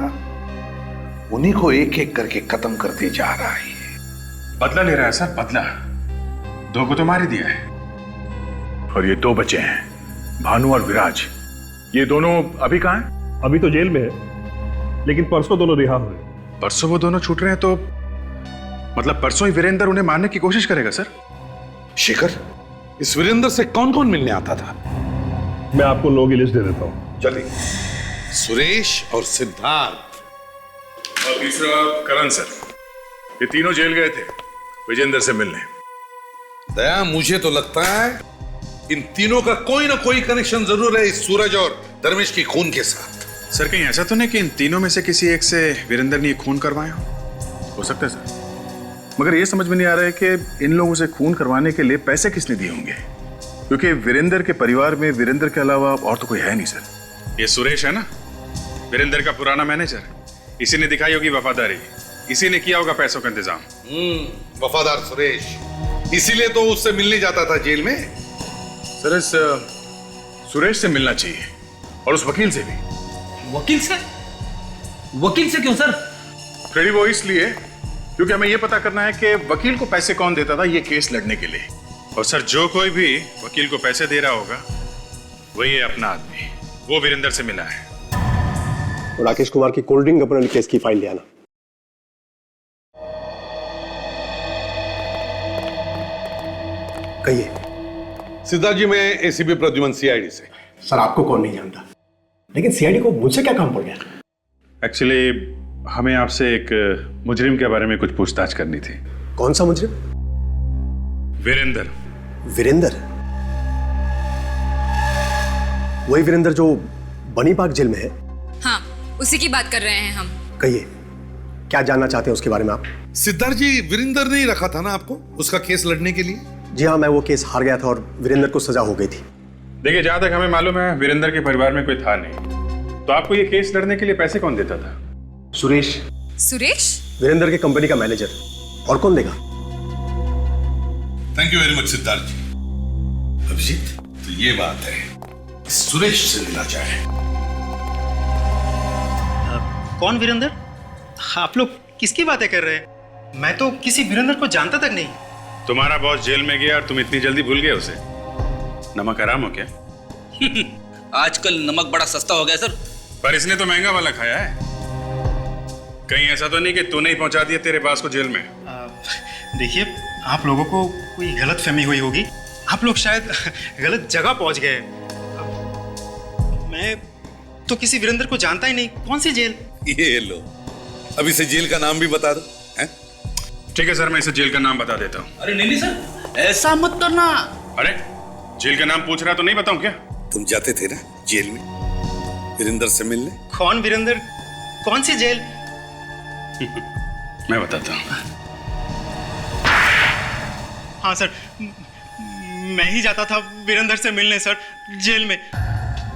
उन्हीं को एक एक करके खत्म करते जा रहा है। बदला ले रहा है सर, बदला। 2 को तो मार ही दिया है और ये 2 बचे हैं, भानु और विराज। ये दोनों अभी कहां हैं? अभी तो जेल में है, लेकिन परसों दोनों रिहा हुए। परसों वो दोनों छूट रहे हैं तो मतलब परसों ही वीरेंद्र उन्हें मारने की कोशिश करेगा सर? शेखर, इस वीरेंद्र से कौन कौन मिलने आता था? मैं आपको लोगों की लिस्ट दे देता हूं। जल्दी। सुरेश और सिद्धार्थ और तीसरा करण सर। ये तीनों जेल गए थे विजेंद्र से मिलने। दया, मुझे तो लगता है इन तीनों का कोई ना कोई कनेक्शन जरूर है इस सूरज और धर्मेश की खून के साथ। सर कहीं ऐसा तो नहीं कि इन तीनों में से किसी एक से वीरेंद्र ने खून करवाया हो सकता है सर, मगर ये समझ में नहीं आ रहा है कि इन लोगों से खून करवाने के लिए पैसे किसने दिए होंगे, क्योंकि वीरेंद्र के परिवार में वीरेंद्र के अलावा और तो कोई है नहीं सर। ये सुरेश है ना, वीरेंद्र का पुराना मैनेजर, इसी ने दिखाई होगी वफादारी, इसी ने किया होगा पैसों का इंतजाम। वफादार सुरेश, इसीलिए तो उससे मिलने जाता था जेल में। सर इस सुरेश से मिलना चाहिए और उस वकील से भी। वकील से? वकील से क्यों सर? फ्रेडी, वो इसलिए क्योंकि हमें यह पता करना है कि वकील को पैसे कौन देता था ये केस लड़ने के लिए। और सर जो कोई भी वकील को पैसे दे रहा होगा वही है अपना आदमी, वो वीरेंद्र से मिला है। राकेश कुमार की कोल्ड ड्रिंक कंपनी केस की फाइल ले आना। कहिए। सिद्धार्थ जी, मैं एसीपी प्रद्युमन, सीआईडी से। सर आपको कौन नहीं जानता, लेकिन सीआईडी को मुझसे क्या काम पड़ गया? एक्चुअली हमें आपसे एक मुजरिम के बारे में कुछ पूछताछ करनी थी। कौन सा मुजरिम? वीरेंद्र। वीरेंद्र? वही वीरेंद्र जो बनी पार्क जेल में है? हाँ, उसी की बात कर रहे हैं हम। कहिए, क्या जानना चाहते हैं उसके बारे में आप? सिद्धार्थ जी, वीरेंद्र ने ही रखा था ना आपको उसका केस लड़ने के लिए? जी हाँ, मैं वो केस हार गया था और वीरेंद्र को सजा हो गई थी। देखिए, जहां तक हमें मालूम है वीरेंद्र के परिवार में कोई था नहीं, तो आपको ये केस लड़ने के लिए पैसे कौन देता था? सुरेश। सुरेश? वीरेंद्र की कंपनी का मैनेजर, और कौन देगा? Thank you very much Siddharth ji. Abhijeet, तो ये बात है, सुरेश से मिला जाए। कौन वीरेंद्र? आप लोग किसकी बातें कर रहे हैं? मैं तो किसी वीरेंद्र को जानता तक नहीं। तुम्हारा बॉस जेल में गया और तुम इतनी जल्दी भूल गए उसे? नमक हराम हो क्या? आजकल नमक बड़ा सस्ता हो गया सर। पर इसने तो महंगा वाला खाया है। कहीं ऐसा तो नहीं कि तूने ही पहुंचा दिया तेरे बास को जेल में? देखिए, आप लोगों को कोई गलत फहमी हुई होगी। आप लोग शायद गलत जगह पहुंच गए। मैं तो किसी वीरेंद्र को जानता ही नहीं। कौन सी जेल? ये लो, अब इसे जेल का नाम भी बता दो। ठीक है सर, मैं इसे जेल का नाम बता देता हूँ। अरे नहीं सर, ऐसा मत करना। अरे जेल का नाम पूछ रहा तो नहीं बताऊं क्या? तुम जाते थे ना जेल में वीरेंद्र से मिलने? कौन वीरेंद्र? कौन सी जेल? मैं बताता हूँ। हाँ सर, मैं ही जाता था वीरेंद्र से मिलने सर, जेल में।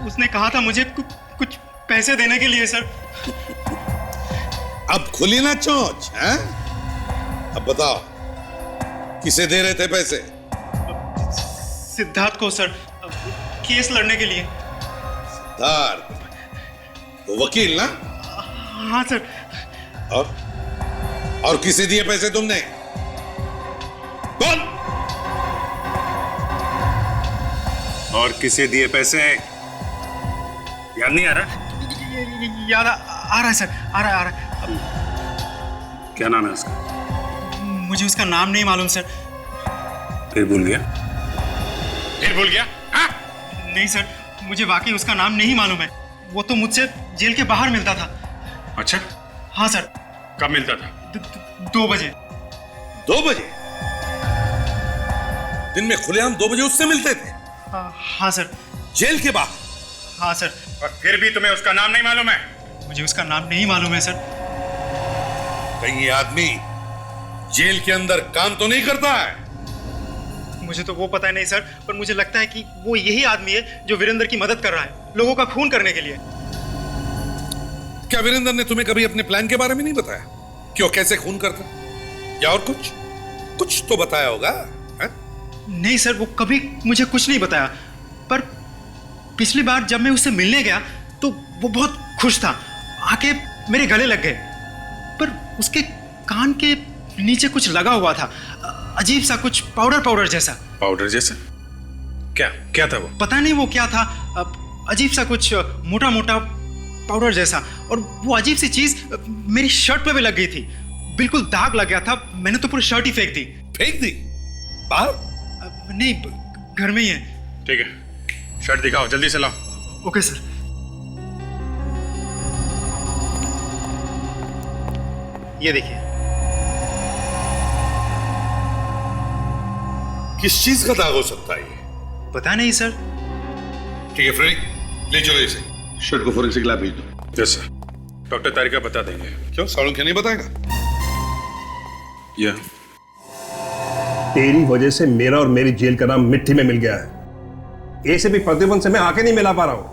उसने कहा था मुझे कुछ पैसे देने के लिए सर। अब खुली ना चोंच, हैं? अब बताओ, किसे दे रहे थे पैसे? सिद्धार्थ को सर, केस लड़ने के लिए। सिद्धार्थ वो वकील ना? हाँ सर। और किसे दिए पैसे तुमने? कौन? और किसे दिए पैसे? याद नहीं आ रहा? याद आ रहा है सर, आ रहा है। क्या नाम है उसका? मुझे उसका नाम नहीं मालूम सर। फिर भूल गया? फिर भूल गया? हाँ? नहीं सर, मुझे वाकई उसका नाम नहीं मालूम है। वो तो मुझसे जेल के बाहर मिलता था। अच्छा, हाँ सर। कब मिलता था? 2 बजे। 2 बजे? दिन में खुलेआम 2 बजे उससे मिलते थे? हाँ सर। जेल के बाहर? हाँ सर। और फिर भी तुम्हें उसका नाम नहीं मालूम है? मुझे उसका नाम नहीं मालूम है सर। कहीं ये आदमी जेल के अंदर काम तो नहीं करता है? मुझे तो वो पता नहीं सर, पर मुझे लगता है कि वो यही आदमी है जो वीरेंद्र की मदद कर रहा है, लोगों का खून करने के लिए। क्या वीरेंद्र ने तुम्हें कभी अपने प्लान के बारे में नहीं बताया कि वो कैसे खून करता, या और कुछ तो बताया होगा? नहीं सर, वो कभी मुझे कुछ नहीं बताया, पर पिछली बार जब मैं उससे मिलने गया तो वो बहुत खुश था, आके मेरे गले लग गए, पर उसके कान के नीचे कुछ लगा हुआ था, अजीब सा कुछ पाउडर जैसा। पाउडर जैसा? क्या था वो? पता नहीं वो क्या था, अजीब सा कुछ मोटा मोटा पाउडर जैसा, और वो अजीब सी चीज मेरी शर्ट पे भी लग गई थी, बिल्कुल दाग लग गया था। मैंने तो पूरी शर्ट ही फेंक दी। फेंक दी? बाहर? नहीं, घर में ही है। ठीक है, शर्ट दिखाओ, जल्दी से लाओ। Okay sir. ये देखिए। किस चीज का दाग हो सकता है ये? पता नहीं सर। ठीक है फ्रेडी, ले चलो इसे, शर्ट को फोरेंसिक लैब भेज दो। यस सर, डॉक्टर तारिका बता देंगे। क्यों, साड़ू क्या नहीं बताएगा? या तेरी वजह से मेरा और मेरी जेल का नाम मिट्टी में मिल गया है। ऐसे भी प्रतिबंध से मैं आके नहीं मिला पा रहा हूं।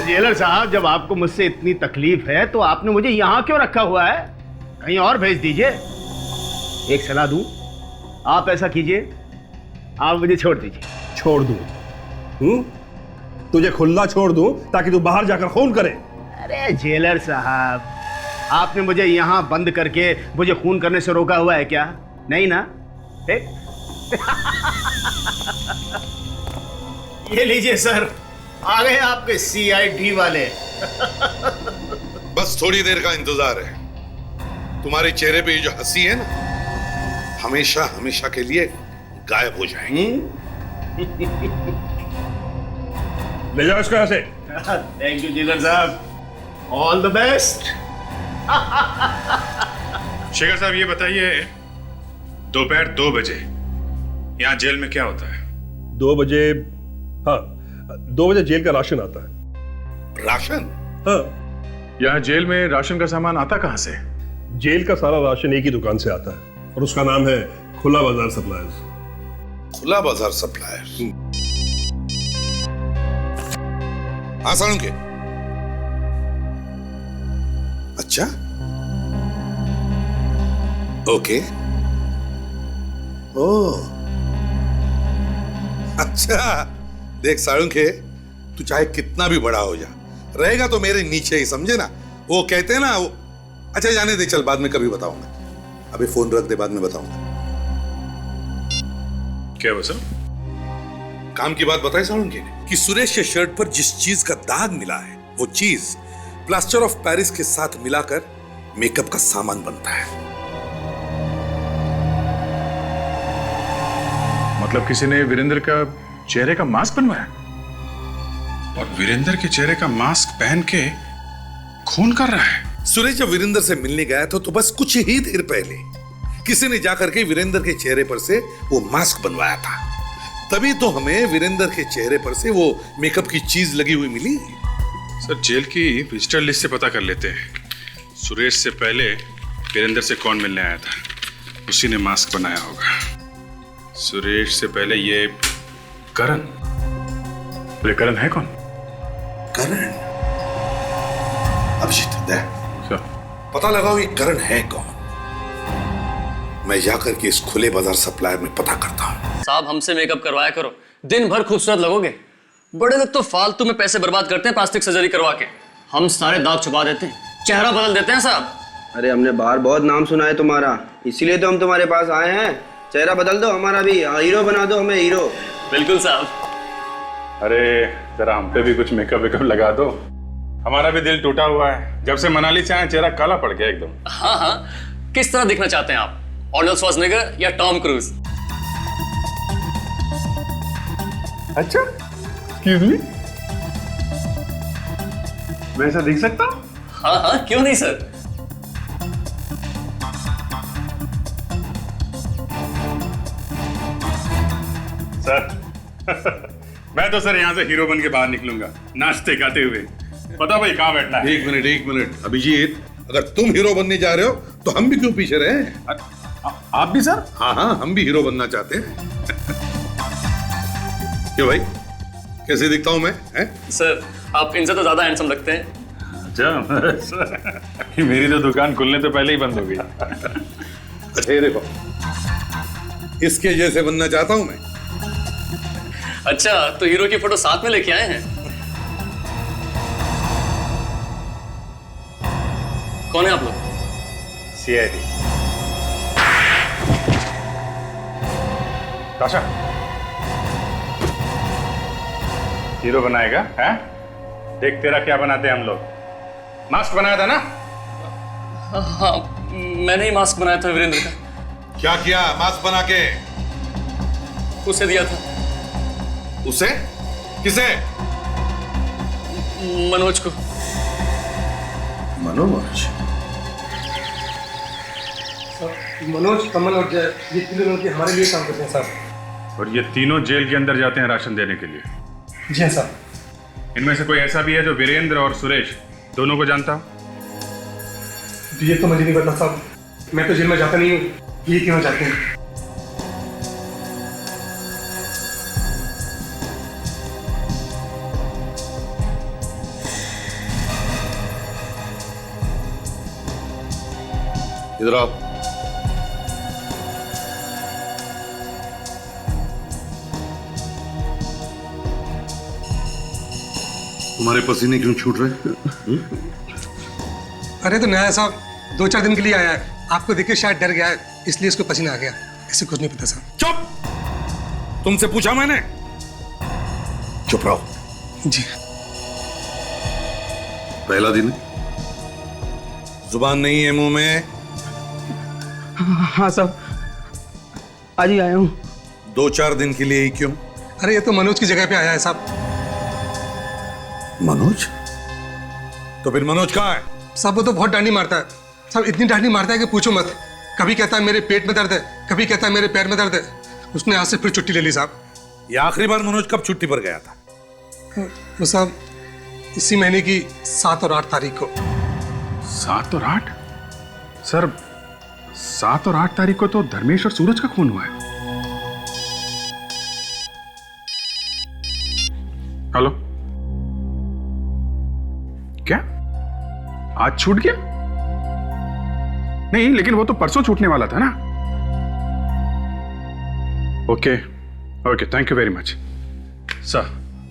जेलर साहब, जब आपको मुझसे इतनी तकलीफ है तो आपने मुझे यहां क्यों रखा हुआ है? कहीं और भेज दीजिए। एक सलाह दूं, आप ऐसा कीजिए, आप मुझे छोड़ दीजिए। छोड़ दूं? तुझे खुला छोड़ दूं ताकि तू बाहर जाकर खून करे? अरे जेलर साहब, आपने मुझे यहां बंद करके मुझे खून करने से रोका हुआ है क्या? नहीं ना? ये लीजिए सर, आ गए आपके CID वाले। बस थोड़ी देर का इंतजार है। तुम्हारे चेहरे पे ये जो हंसी है ना, हमेशा हमेशा के लिए गायब हो जाएगी। ले जाओ इसको यहां से। थैंक यू जेलर साहब, ऑल द बेस्ट। शेखर साहब, ये बताइए, दोपहर 2 बजे यहाँ जेल में क्या होता है? 2 बजे? हाँ, 2 बजे जेल का राशन आता है। राशन? हाँ। यहाँ जेल में राशन का सामान आता कहाँ से? जेल का सारा राशन एक ही दुकान से आता है और उसका नाम है खुला बाजार सप्लायर्स। खुला बाजार सप्लायर्स? हाँ साड़ू के। अच्छा, ओके। ओ अच्छा, देख साळुंखे, तू चाहे कितना भी बड़ा हो जा, रहेगा तो मेरे नीचे ही, समझे ना? वो कहते हैं ना वो। अच्छा जाने दे, चल बाद में कभी बताऊंगा, अभी फोन रख दे, बाद में बताऊंगा। क्या बसा? काम की बात बताई साळुंखे ने कि सुरेश के शर्ट पर जिस चीज का दाग मिला है, वो चीज प्लास्टर ऑफ पेरिस के साथ मिलाकर मेकअप का सामान बनता है। मतलब किसी ने वीरेंद्र का चेहरे का मास्क बनवाया और वीरेंद्र के चेहरे का मास्क पहन के खून कर रहा है। सुरेश जब वीरेंद्र से मिलने गया था तो बस कुछ ही देर पहले किसी ने जाकर के वीरेंद्र के चेहरे पर से वो मास्क बनवाया था, तभी तो हमें वीरेंद्र के चेहरे पर से वो मेकअप की चीज लगी हुई मिली। सर, जेल की विजिटर लिस्ट से पता कर लेते हैं, सुरेश से पहले वीरेंद्र से कौन मिलने आया था, उसी ने मास्क बनाया होगा। सुरेश से पहले ये करण। ये करण है कौन? करण? अभिजीत, पता लगाओ ये करण है कौन। मैं जाकर के इस खुले बाजार सप्लायर में पता करता हूँ। साहब, हमसे मेकअप करवाया करो, दिन भर खूबसूरत लगोगे। बड़े लोग तो फालतू में पैसे बर्बाद करते हैं प्लास्टिक सर्जरी करवा के, हम सारे दाग छुपा देते हैं, चेहरा बदल देते हैं साहब। अरे हमने बाहर बहुत नाम सुना है तुम्हारा, इसीलिए तो हम तुम्हारे पास आए हैं। चेहरा बदल दो हमारा भी, हीरो बना दो हमें, हीरो। बिल्कुल साहब। अरे जरा हम पे भी कुछ मेकअप वेकअप लगा दो, हमारा भी दिल टूटा हुआ है। जब से मनाली से आए चेहरा काला पड़ गया एकदम। हाँ हाँ, किस तरह दिखना चाहते हैं आप, आर्नल्ड श्वार्ज़नेगर या टॉम क्रूज? अच्छा, एक्सक्यूज मी, मैं ऐसा दिख सकता हूँ? हाँ हाँ, क्यों नहीं सर। सर मैं तो सर यहाँ से हीरो बन के बाहर निकलूंगा, नाचते गाते हुए। पता भाई कहाँ बैठना है? एक मिनट अभिजीत, अगर तुम हीरो बनने जा रहे हो तो हम भी क्यों पीछे रहे? आप भी सर? हाँ हाँ, हम भी हीरो बनना चाहते हैं। क्यों भाई, कैसे दिखता हूं मैं? सर आप इनसे तो ज्यादा हैंडसम लगते हैं। अच्छा, मेरी तो दुकान खुलने से पहले ही बंद हो गई। अच्छा ये देखो, इसके जैसे बनना चाहता हूं मैं। अच्छा, तो हीरो की फोटो साथ में लेके आए हैं? कौन है आप लोग? CID। ताशा, हीरो बनाएगा? हैं? देख तेरा क्या बनाते हैं हम लोग। मास्क बनाया था ना? हाँ, मैंने ही मास्क बनाया था वीरेंद्र का। क्या किया मास्क बना के? उसे दिया था। उसे? किसे? मनोज को। मनोज? मनोज, कमल और जय, ये तीनों लड़के हमारे लिए काम करते हैं साहब। और ये तीनों जेल के अंदर जाते हैं राशन देने के लिए। जी हाँ साहब। इनमें से कोई ऐसा भी है जो वीरेंद्र और सुरेश दोनों को जानता? ये तो मुझे नहीं पता साहब, मैं तो जेल में जाता नहीं हूँ, ये क्यों जाते हैं? इधर आओ। तुम्हारे पसीने क्यों छूट रहे हैं? अरे तो नया साहब 2-4 दिन के लिए आया है, आपको देख के शायद डर गया है, इसलिए इसको पसीना आ गया। ऐसे कुछ नहीं पता साहब। चुप! तुमसे पूछा मैंने? चुप रहो। जी। पहला दिन जुबान नहीं है मुंह में? हाँ साहब, आज ही आया हूँ। 2-4 दिन के लिए ही क्यों? अरे ये तो मनोज की जगह पे आया है साहब। मनोज? तो फिर मनोज कहाँ है? साहब वो तो बहुत डांडी मारता है साहब, इतनी डांडी मारता है कि पूछो मत। कभी कहता है मेरे पेट में दर्द है, कभी कहता है मेरे पैर में दर्द है। उसने आज से फिर छुट्टी ले ली साहब। ये आखिरी बार मनोज कब छुट्टी पर गया था? वो साहब इसी महीने की 7 और 8 तारीख को। 7 और 8? सर 7 और 8 तारीख को तो धर्मेश और सूरज का खून हुआ है। हेलो, क्या आज छूट गया? नहीं, लेकिन वो तो परसों छूटने वाला था ना। Okay okay, thank you very much sir.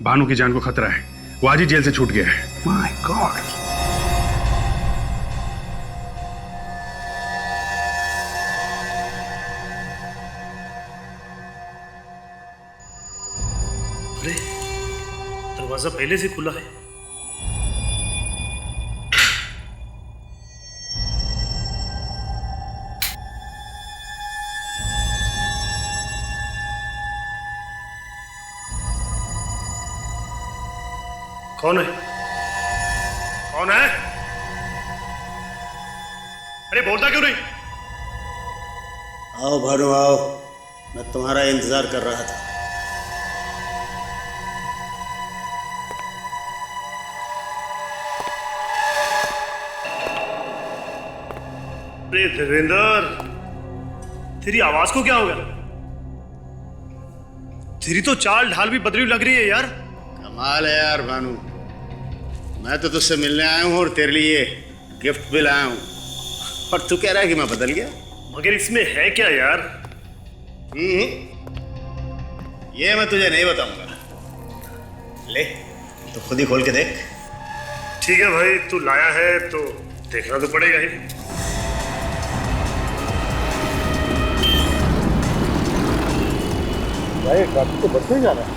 Bhanu की जान को खतरा है, वो आज ही जेल से छूट गया है। My God. अरे दरवाजा पहले से खुला है। कौन है? कौन है? अरे बोलता क्यों नहीं? आओ भानु आओ, मैं तुम्हारा इंतजार कर रहा था। अरे देवेंद्र, तेरी आवाज को क्या हो गया? तेरी तो चाल ढाल भी बदली लग रही है यार। कमाल है यार भानु, मैं तो तुझसे मिलने आया हूँ और तेरे लिए गिफ्ट भी लाया हूँ, और तू कह रहा है कि मैं बदल गया। मगर इसमें है क्या यार? ये मैं तुझे नहीं बताऊंगा, ले तो खुद ही खोल के देख। ठीक है भाई, तू लाया है तो देखना तो पड़ेगा ही। भाई ट्रैफिक तो बढ़ते ही जा रहा है।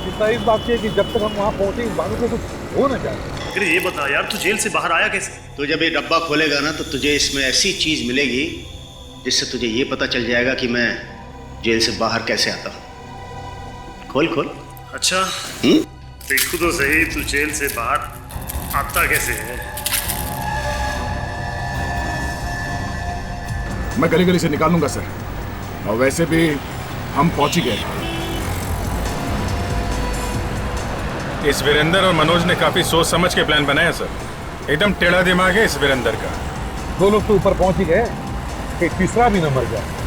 चिंता इस बात की है कि जब तक हम वहाँ पहुंचे इस बात को कुछ हो ना जाए। अगर ये बता यार, तू जेल से बाहर आया कैसे? तू जब ये डब्बा खोलेगा ना तो तुझे इसमें ऐसी चीज मिलेगी जिससे तुझे ये पता चल जाएगा कि मैं जेल से बाहर कैसे आता हूँ। खोल खोल। अच्छा देखो तो सही, तू जेल से बाहर आता कैसे है? मैं गली गली से निकालूंगा सर, और वैसे भी हम पहुंच ही गए। इस वीरेंद्र और मनोज ने काफी सोच समझ के प्लान बनाया सर। एकदम टेढ़ा दिमाग है इस वीरेंद्र का। 2 लोग तो ऊपर पहुंच ही गए, एक तीसरा भी न मर जाए।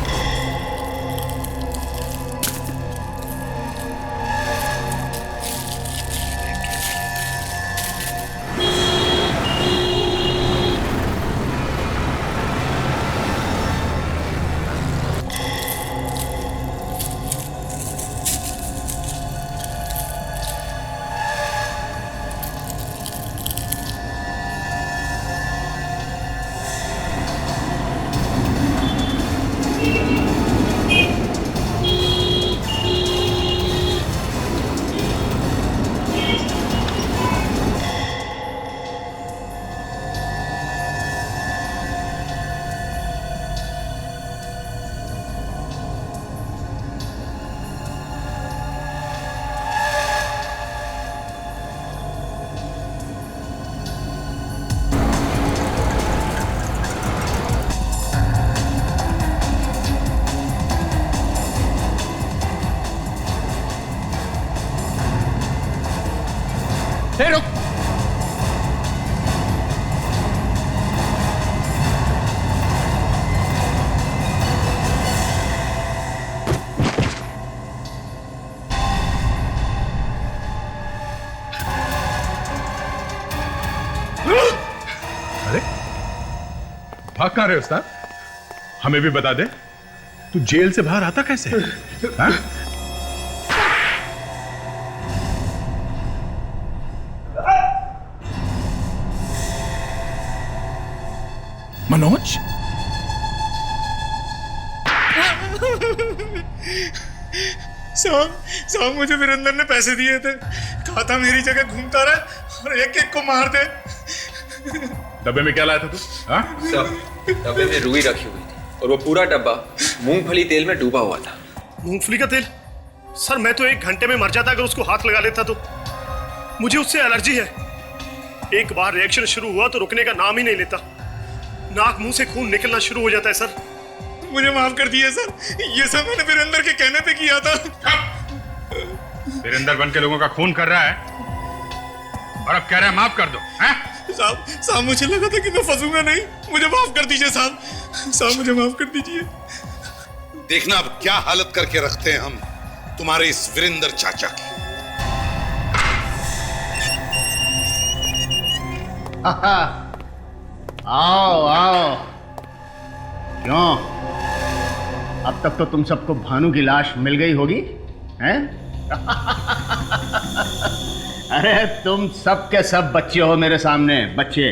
भाग कहाँ रहे उस्ताद? हमें भी बता दे, तू जेल से बाहर आता कैसे? हाँ? मनोज, साहब मुझे वीरेंद्र ने पैसे दिए थे, कहा था मेरी जगह घूमता रहे और एक एक को मार दे। डब्बे में क्या लाया था तू? हाँ? सर, डब्बे में रुई रखी हुई थी और वो पूरा डब्बा मूंगफली तेल में डूबा हुआ था। मूंगफली का तेल? सर मैं तो 1 घंटे में मर जाता अगर उसको हाथ लगा लेता तो। मुझे उससे एलर्जी है। एक बार रिएक्शन शुरू हुआ तो रुकने का नाम ही नहीं लेता। नाक मुंह से खून निकलना शुरू हो जाता है सर। मुझे माफ कर दिए सर, ये सब मैंने वीरेंद्र के कहने पे किया था। वीरेंद्र बन के लोगों का खून कर रहा है और अब कह रहा है माफ कर दो। साहब मुझे लगा था कि मैं फंसूंगा नहीं, मुझे माफ कर दीजिए साहब। साहब मुझे माफ कर दीजिए। देखना अब क्या हालत करके रखते हैं हम तुम्हारे इस वीरेंद्र चाचा की। आओ आओ। क्यों, अब तक तो तुम सबको भानु की लाश मिल गई होगी, हैं? अरे तुम सब के सब बच्चे हो मेरे सामने, बच्चे।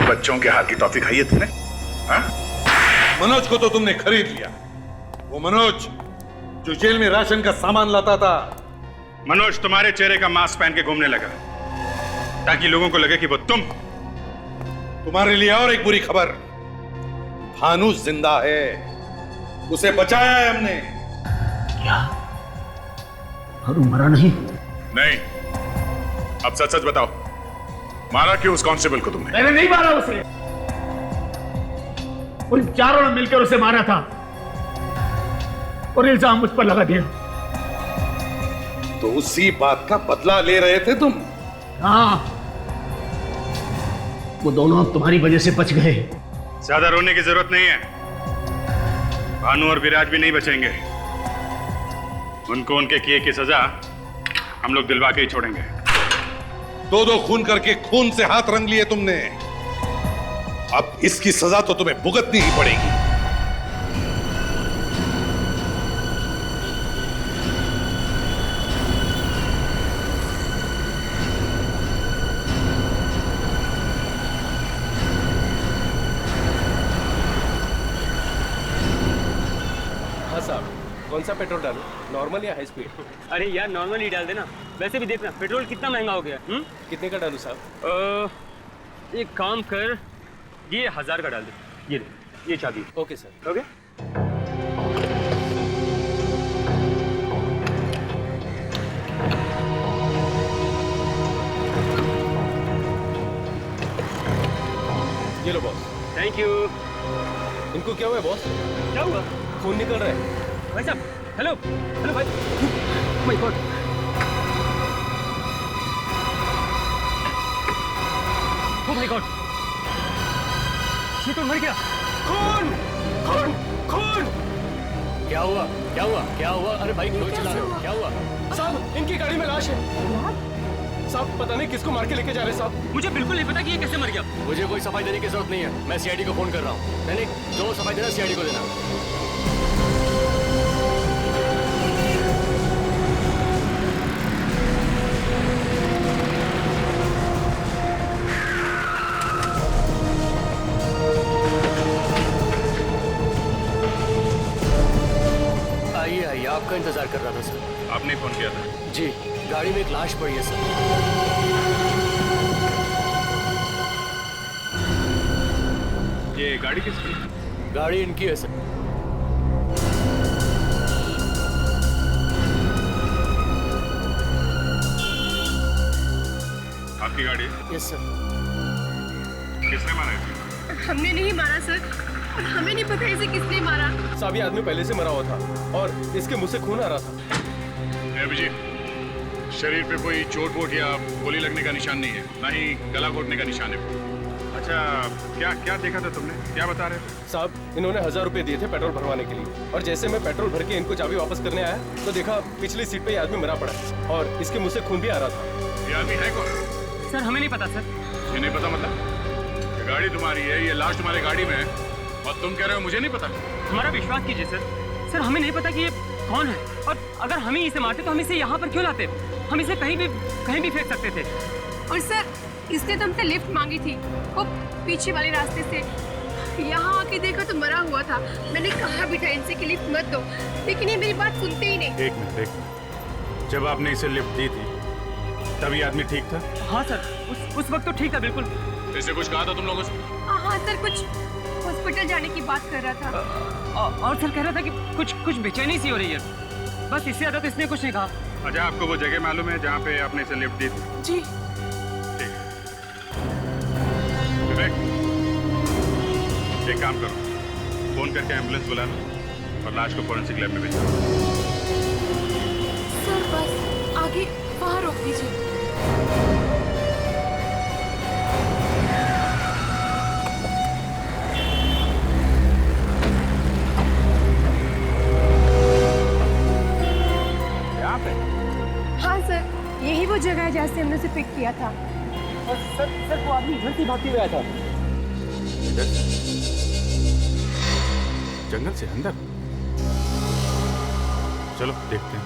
बच्चों के हाथ की टॉफी खाई है तुमने? हाँ? मनोज को तो तुमने खरीद लिया। वो मनोज जो जेल में राशन का सामान लाता था। मनोज तुम्हारे चेहरे का मास्क पहन के घूमने लगा ताकि लोगों को लगे कि वो तुम्हारे लिए और एक बुरी खबर, भानु जिंदा है, उसे बचाया है हमने। क्या भानु मरा नहीं? नहीं। अब सच सच बताओ, मारा क्यों उस कांस्टेबल को तुमने? मैंने नहीं मारा उसे, उन चारों ने मिलकर उसे मारा था और इल्जाम मुझ पर लगा दिया। तो उसी बात का बदला ले रहे थे तुम? हाँ, वो दोनों अब तुम्हारी वजह से बच गए। ज्यादा रोने की जरूरत नहीं है। भानु और विराज भी नहीं बचेंगे। उनको उनके किए की सजा हम लोग दिलवा के ही छोड़ेंगे। 2-2 खून करके खून से हाथ रंग लिए तुमने, अब इसकी सजा तो तुम्हें भुगतनी ही पड़ेगी। कौन सा पेट्रोल डालूं, नॉर्मल या हाई स्पीड? अरे यार नॉर्मल ही डाल देना। वैसे भी देखना पेट्रोल कितना महंगा हो गया। कितने का डालूं साहब? एक काम कर, ये 1000 का डाल दे। ये चाबी। Okay sir. ओके। ये लो बॉस। Thank you. इनको क्या हुआ है बॉस? क्या हुआ? खून निकल रहा है। भाई साहब, हेलो हेलो भाई। My God. Oh my God, ये तो मर गया। खून खून खून। क्या हुआ क्या हुआ क्या हुआ? अरे भाई क्यों चिल्ला रहे हो? क्या हुआ? साहब इनकी गाड़ी में लाश है। साहब पता नहीं किसको मार के लेके जा रहे साहब। मुझे बिल्कुल नहीं पता कि ये कैसे मर गया। मुझे कोई सफाई देने की जरूरत नहीं है, मैं सीआईडी को फोन कर रहा हूँ। नहीं जो सफाई देना सीआईडी को देना। आइए आइए, आपका इंतजार कर रहा था सर। आपने फोन किया था? जी, गाड़ी में एक लाश पड़ी है सर। ये गाड़ी किसकी है? गाड़ी इनकी है सर। आपकी गाड़ी? Yes sir. किसने मारा इसे? हमने नहीं मारा सर, और हमें नहीं पता इसे किसने मारा। साहब ये आदमी पहले से मरा हुआ था और इसके मुंह से खून आ रहा था। अभिजीत, शरीर पे कोई चोट वोट या गोली लगने का निशान नहीं है, ना ही गला घोटने का निशान है। अच्छा, क्या क्या देखा था तुमने? क्या बता रहे थे? साहब इन्होंने 1000 रुपए दिए थे पेट्रोल भरवाने के लिए, और जैसे मैं पेट्रोल भर के इनको चाबी वापस करने आया तो देखा पिछली सीट पे ये आदमी मरा पड़ा है और इसके मुंह से खून भी आ रहा था। ये आदमी है कौन? सर हमें नहीं पता सर। ये नहीं पता मतलब? ये गाड़ी तुम्हारी है, ये लाश तुम्हारी गाड़ी में है और तुम कह रहे हो मुझे नहीं पता? हमारा विश्वास कीजिए सर। सर हमें नहीं पता कि ये कौन है, और अगर हम ही इसे मारते तो हम इसे यहाँ पर क्यों लाते? हम इसे कहीं भी फेंक सकते थे। और सर इसने तो हमसे लिफ्ट मांगी थी, वो पीछे वाले रास्ते से। यहाँ आके देखा तो मरा हुआ था। मैंने कहा भी था इनसे कि लिफ्ट मत दो, लेकिन ये मेरी बात सुनते ही नहीं। एक मिनट, जब आपने इसे लिफ्ट दी थी तब ये आदमी ठीक था? हाँ सर, उस वक्त तो ठीक था बिल्कुल। इसे कुछ कहा था तुम लोगों से? हाँ सर, कुछ हॉस्पिटल जाने की बात कर रहा था। और सर कह रहा था कि कुछ बेचैनी सी हो रही है, बस इससे ज्यादा तो इसने कुछ नहीं कहा। अच्छा, आपको वो जगह मालूम है जहाँ पे आपने इसे लिफ्ट दी थी? जी। ठीक है। विवेक, एक काम करो, फोन करके एम्बुलेंस बुला लो और लाश को फोरेंसिक लैब में भेजो। सर बस आगे वहाँ रोक दीजिए। हाँ सर, यही वो जगह है जहाँ से हमने उसे पिक किया था। सर वो आदमी घर से भागते हुए आया था। जंगल से अंदर? चलो देखते हैं।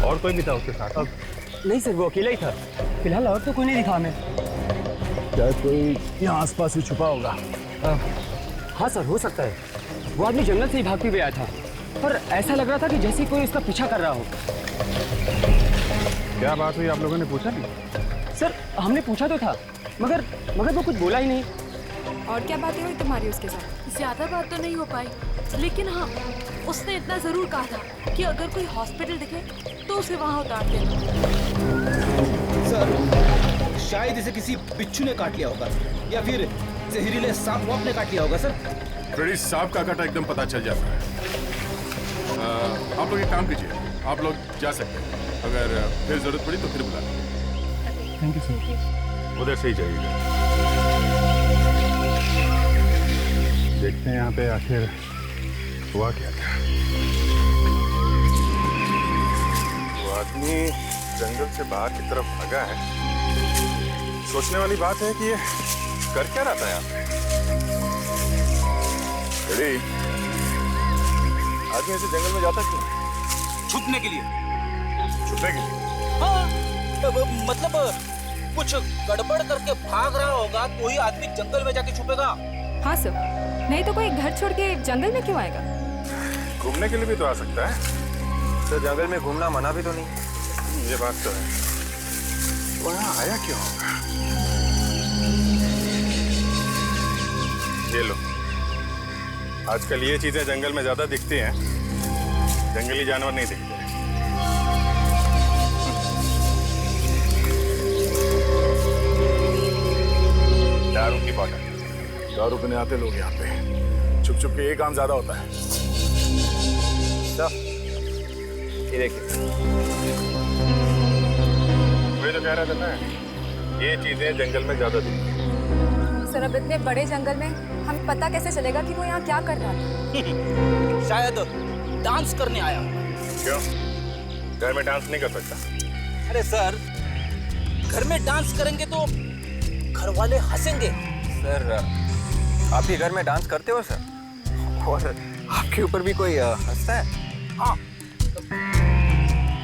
और कोई भी था उसके साथ? नहीं सर, वो अकेला ही था फिलहाल, और तो कोई नहीं दिखा हमें। क्या कोई यहाँ आसपास ही छुपा होगा? हाँ सर, हो सकता है। वो आदमी जंगल से ही भागते हुए आया था, पर ऐसा लग रहा था कि जैसे कोई उसका पीछा कर रहा हो। क्या बात हुई, आप लोगों ने पूछा नहीं? सर हमने पूछा तो था, मगर वो कुछ बोला ही नहीं। और क्या बातें हुई तुम्हारी उसके साथ? ज्यादा बात तो नहीं हो पाई, लेकिन हाँ उसने इतना जरूर कहा था कि अगर कोई हॉस्पिटल दिखे तो उसे वहाँ उतार देना। सर शायद इसे किसी बिच्छू ने काट लिया होगा या फिर जहरीले सांप वाप ने काट लिया होगा सर। फ्रेडी, सांप का काटा एकदम पता चल जाता है। आप लोग एक काम कीजिए, आप लोग जा सकते हैं, अगर फिर जरूरत पड़ी तो फिर बुला लें। Thank you sir. उधर से ही जाइएगा। देखते हैं यहाँ पे आखिर हुआ क्या था। वो आदमी जंगल से बाहर की तरफ भागा है। सोचने वाली बात है कि ये कर क्या रहा था यहाँ पे? आदमी ऐसे जंगल में जाता क्यों? छुपने के लिए। छुपने के लिए? हाँ, मतलब कुछ गड़बड़ करके भाग रहा होगा तो ही आदमी जंगल में जाके छुपेगा। हाँ सर, नहीं तो कोई घर छोड़ के जंगल में क्यों आएगा? घूमने के लिए भी तो आ सकता है। तो जंगल में घूमना मना भी तो नहीं। ये बात तो है। वो यहाँ आया क्यों होगा? ये लो, आजकल ये चीजें जंगल में ज्यादा दिखती हैं, जंगली जानवर नहीं दिखते। दारू की बोतल। दारू पीने आते लोग यहाँ पे छुप छुप के, ये काम ज्यादा होता है। ये देखिए, मुझे तो कह रहा था ना, ये चीजें जंगल में ज्यादा दिखती हैं। सर अब इतने बड़े जंगल में हमें पता कैसे चलेगा कि वो यहाँ क्या कर रहा था? शायद डांस करने आया। क्यों? घर में डांस नहीं कर सकता? अरे सर, घर में डांस करेंगे तो घर वाले हंसेंगे। सर आप ही घर में डांस करते हो सर? और आपके ऊपर भी कोई हंसता है? हाँ,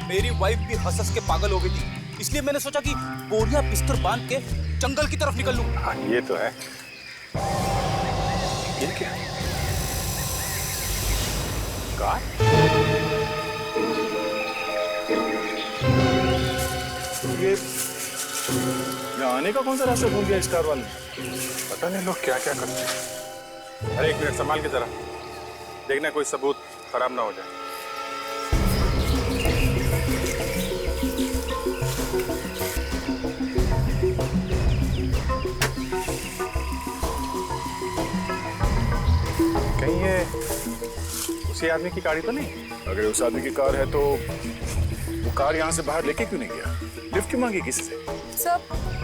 मेरी वाइफ भी हंस के पागल हो गई थी, इसलिए मैंने सोचा कि बोरिया बिस्तर बांध के जंगल की तरफ निकल लूं। हाँ, ये तो है। ये क्या? कार? ये आने का कौन सा रास्ता भूल गया इस कार वाले? पता नहीं लोग क्या क्या करते हैं। अरे एक मिनट संभाल के जरा देखना, कोई सबूत खराब ना हो जाए। कहीं ये उसी आदमी की गाड़ी तो नहीं? अगर उस आदमी की कार है तो वो कार यहाँ से बाहर लेके क्यों नहीं गया? लिफ्ट क्यों मांगी किसी से? सर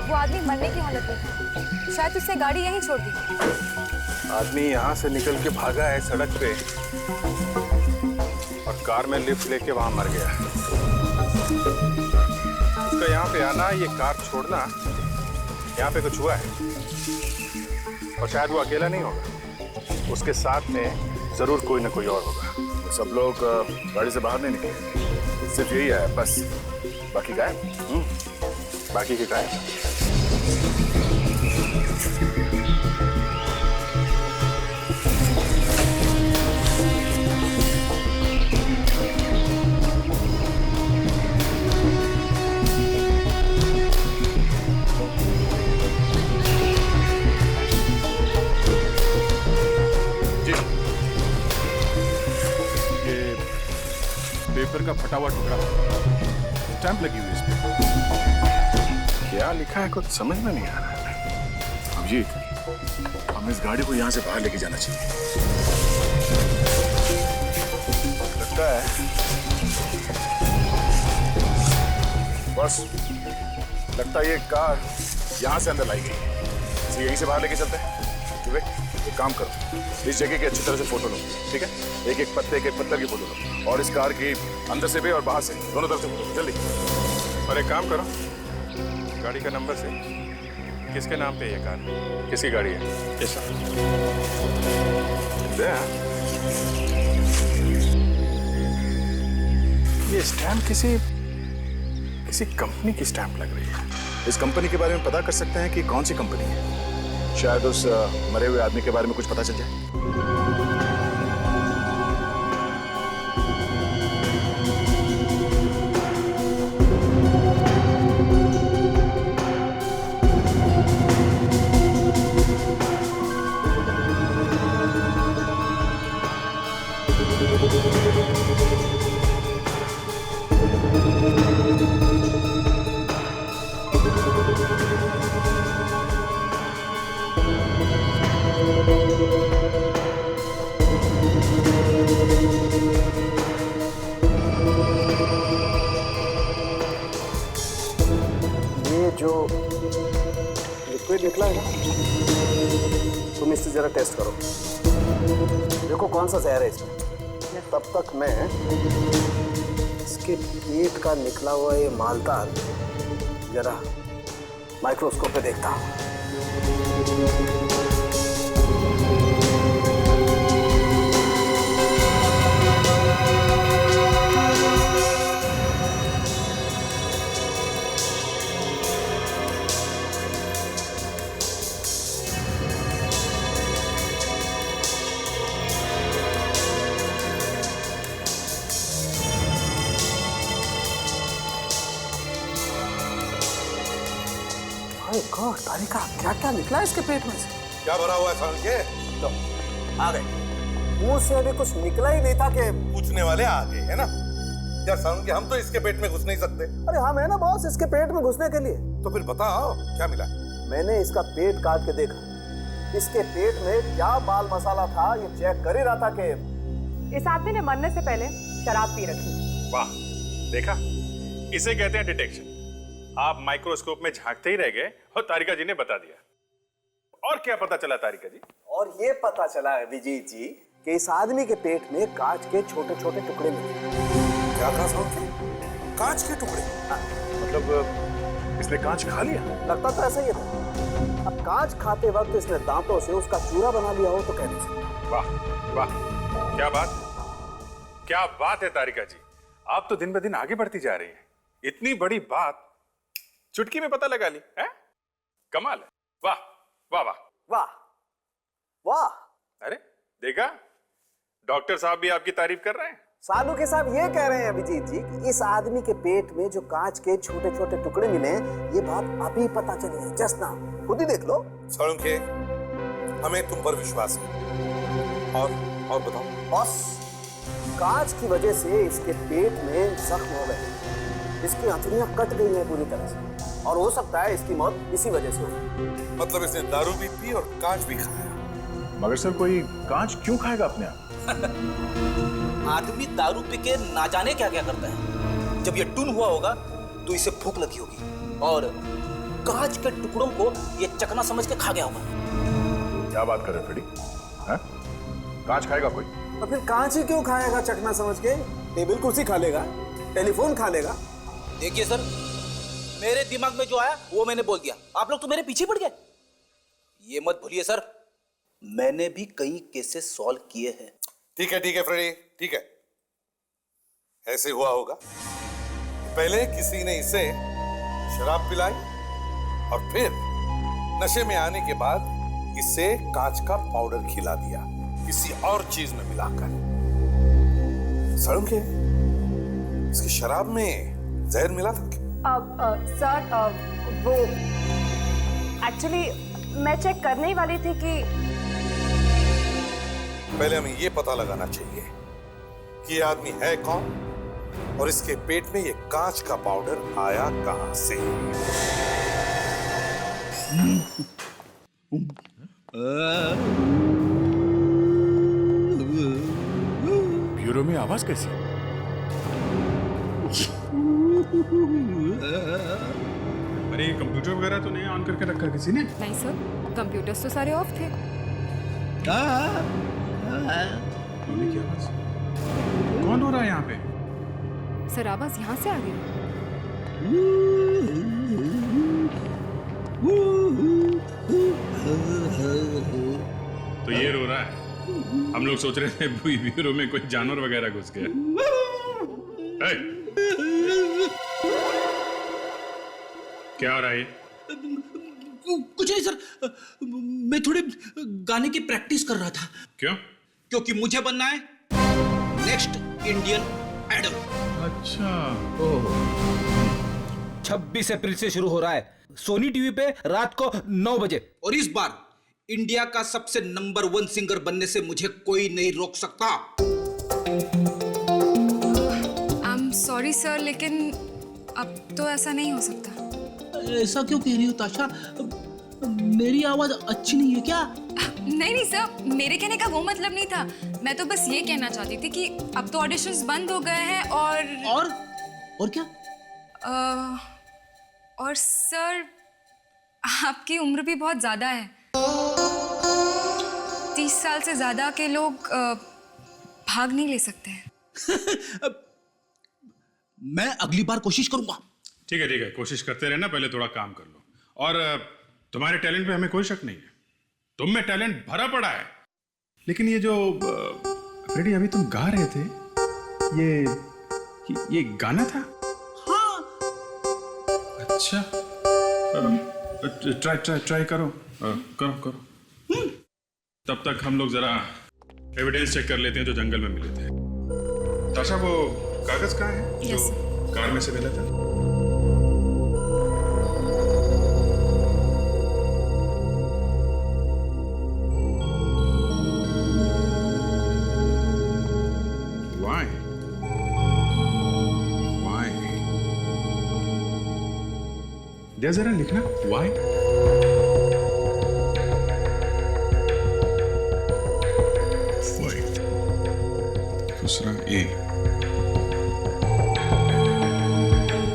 वो आदमी मरने की हालत में था, शायद उसने गाड़ी यहीं छोड़ दी। आदमी यहाँ से निकल के भागा है सड़क पे और कार में लिफ्ट लेके वहां मर गया। उसका यहाँ पे आना, ये कार छोड़ना, यहाँ पे कुछ हुआ है। और शायद वो अकेला नहीं होगा, उसके साथ में जरूर कोई ना कोई और होगा। तो सब लोग गाड़ी से बाहर नहीं निकले, सिर्फ यही है बस, बाकी गायब। बाकी के गायब। पेपर का फटा हुआ टुकड़ा, स्टैंप लगी हुई इस पे। क्या लिखा है कुछ समझ में नहीं आ रहा है। अभिजीत, हमें इस गाड़ी को यहाँ से बाहर लेके जाना चाहिए। लगता है बस, लगता है ये कार यहाँ से अंदर लाई गई है। इसे यहीं से बाहर लेके चलते हैं। एक काम करो, इस जगह की अच्छी तरह से फोटो लो, ठीक है? एक एक पत्थर की फोटो लो, और इस कार की अंदर से भी और बाहर से, दोनों तरफ से फोटो, जल्दी। और एक काम करो, गाड़ी का नंबर से किसके नाम पे ये कार, किसकी गाड़ी है? ये स्टैंप किसी कंपनी की स्टैंप लग रही है। इस कंपनी के बारे में पता कर सकते हैं कि कौन सी कंपनी है। शायद उस मरे हुए आदमी के बारे में कुछ पता चल जाए। जो लिक्विड निकला है ना, तुम इससे जरा टेस्ट करो, देखो कौन सा जहर है इसमें। तब तक मैं इसके पेट का निकला हुआ ये मालदार जरा माइक्रोस्कोप पे देखता हूँ। गॉड तारिका, क्या क्या निकला इसके पेट में से? क्या भरा हुआ है सारुण के? लो, आ गए। मुंह से अभी कुछ निकला ही नहीं था कि पूछने वाले आ गए, है ना? यार सारुण के, हम तो इसके पेट में घुस नहीं सकते। अरे हम है ना बॉस इसके पेट में घुसने के लिए। तो फिर बताओ क्या मिला? मैंने इसका पेट काट के देखा। इसके पेट में क्या माल मसाला था ये चेक कर ही रहा था कि इस आदमी ने मरने से पहले शराब पी रखी। वाह, देखा, इसे कहते हैं डिटेक्शन। आप माइक्रोस्कोप में झांकते ही रह गए और तारिका जी ने बता दिया। और क्या पता चला तारिका जी? और ये पता चला अभिजीत जी कि इस आदमी के पेट में कांच के छोटे छोटे टुकड़े मिले। क्या कहा सारुण? कांच के टुकड़े? मतलब इसने कांच खा लिया? लगता तो ऐसा ही था। अब कांच खाते वक्त इसने दांतों से उसका चूरा बना लिया हो तो कह नहीं सकते। वाह वाह, क्या बात, क्या बात है तारिका जी। आप तो दिन ब दिन आगे बढ़ती जा रही हैं। इतनी बड़ी बात चुटकी में पता लगा ली है? कमाल है। वाह वाह वाह वाह वाह। अरे देखा, डॉक्टर साहब भी आपकी तारीफ कर रहे हैं। सालू के साहब ये कह रहे हैं अभिजीत जी कि इस आदमी के पेट में जो कांच के छोटे छोटे टुकड़े मिले ये बात अभी पता चली है, जस्ट नाउ। खुद ही देख लो। सारुण के, हमें तुम पर विश्वास है। और बताओ। बॉस, कांच की वजह से इसके पेट में जख्म हो गए। इसकी हथेलियां कट गई हैं पूरी तरह से और हो सकता है इसकी मौत इसी वजह से हो। मतलब इसने दारू भी पी और कांच भी खाया। मगर सर, कोई कांच क्यों खाएगा अपने आप? आदमी दारू पी के ना जाने क्या क्या करता है। जब ये टून हुआ होगा तो इसे भूख लगी होगी और कांच के टुकड़ों को ये चकना समझ के खा गया होगा। क्या बात कर रहे फ्रेडी? कांच खाएगा कोई? तो फिर कांच ही क्यों खाएगा चकना समझ के? टेबल कुर्सी खा लेगा, टेलीफोन खा लेगा। देखिए सर, मेरे दिमाग में जो आया वो मैंने बोल दिया। आप लोग तो मेरे पीछे पड़ गए। ये मत भूलिए सर, मैंने भी कई केसेस सॉल्व किए हैं। ठीक है फ्रेडी, ठीक है। ऐसे हुआ होगा, पहले किसी ने इसे शराब पिलाई और फिर नशे में आने के बाद इसे कांच का पाउडर खिला दिया किसी और चीज में मिलाकर। सारुण के, इसकी शराब में जहर मिला था क्या? सर वो एक्चुअली मैं चेक करने ही वाली थी कि पहले हमें ये पता लगाना चाहिए कि ये आदमी है कौन और इसके पेट में ये कांच का पाउडर आया कहां से। ब्यूरो में आवाज कैसी? अरे कंप्यूटर वगैरह तो नहीं ऑन करके रखा किसी ने? नहीं सर, कंप्यूटर्स तो सारे ऑफ थे। रोने की आवाज? कौन हो रहा है यहाँ पे? सर आवाज यहाँ से आ रही है। तो ये रो रहा है। हम लोग सोच रहे थे ब्यूरो में कोई जानवर वगैरह घुस गया। क्या हो रहा है? कुछ नहीं सर, मैं थोड़ी गाने की प्रैक्टिस कर रहा था। क्यों? क्योंकि मुझे बनना है नेक्स्ट इंडियन आइडल। अच्छा। 26 अप्रैल से शुरू हो रहा है सोनी टीवी पे रात को 9 बजे। और इस बार इंडिया का सबसे नंबर 1 सिंगर बनने से मुझे कोई नहीं रोक सकता। आई एम सॉरी सर, लेकिन अब तो ऐसा नहीं हो सकता। ऐसा क्यों कह रही हो ताशा? मेरी आवाज अच्छी नहीं है क्या? नहीं सर, मेरे कहने का वो मतलब नहीं था। मैं तो बस ये कहना चाहती थी कि अब तो ऑडिशंस बंद हो गए हैं और क्या? और सर आपकी उम्र भी बहुत ज्यादा है। 30 साल से ज्यादा के लोग भाग नहीं ले सकते हैं। मैं अगली बार कोशिश करूंगा। ठीक है, कोशिश करते रहना, पहले थोड़ा काम कर लो। और तुम्हारे टैलेंट पे हमें कोई शक नहीं है, तुम में टैलेंट भरा पड़ा है। लेकिन ये जो फ्रेडी अभी तुम गा रहे थे, ये गाना था? हाँ। अच्छा, ट्राई करो। करो। तब तक हम लोग जरा एविडेंस चेक कर लेते हैं जो जंगल में मिले थे। ताशा, वो कागज कहाँ है जो कार में से मिला था? क्या जरा लिखना वाई। दूसरा ए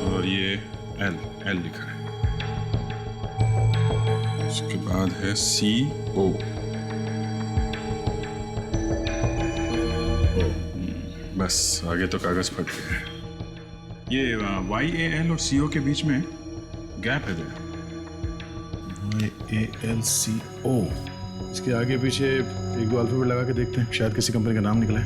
और ये एल, एल लिखा है। उसके बाद है सी ओ। बस आगे तो कागज फट गया है। ये वाई ए एल और सी ओ के बीच में गैप है। वाई ए एल सी ओ, इसके आगे पीछे एक दो अल्फाबेट लगा के देखते हैं, शायद किसी कंपनी का नाम निकला है।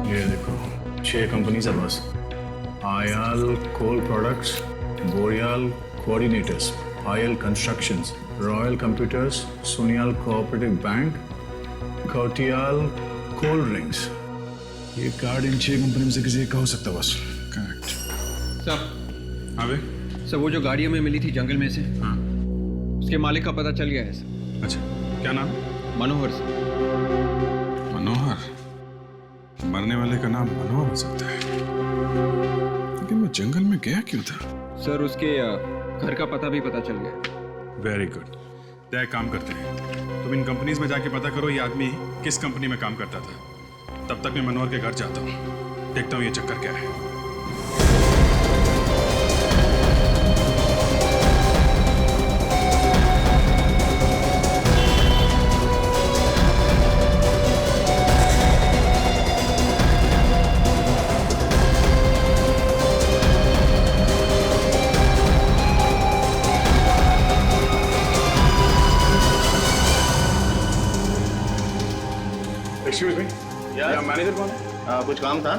ये देखो 6 कंपनी है बस। Ayal coal products, Boriyal coordinators, Ayal constructions, royal computers, Soniyal cooperative bank, Ghotiyal cold drinks. ये कार्ड इन 6 कंपनी में से किसी एक का हो सकता है बस। करेक्ट। सर हाँ भाई। सर वो जो गाड़ी हमें मिली थी जंगल में से, हाँ, उसके मालिक का पता चल गया है सर। अच्छा, क्या नाम? मनोहर सर। मनोहर? मरने वाले का नाम मनोहर हो सकता है, लेकिन वो जंगल में गया क्यों था? सर उसके घर का पता भी पता चल गया। Very good. तो एक काम करते हैं, तुम इन कंपनीज में जाके पता करो ये आदमी किस कंपनी में काम करता था। तब तक मैं मनोहर के घर जाता हूँ, देखता हूँ ये चक्कर क्या है। एक्सक्यूज मी, मैनेजर कौन है? कुछ काम था?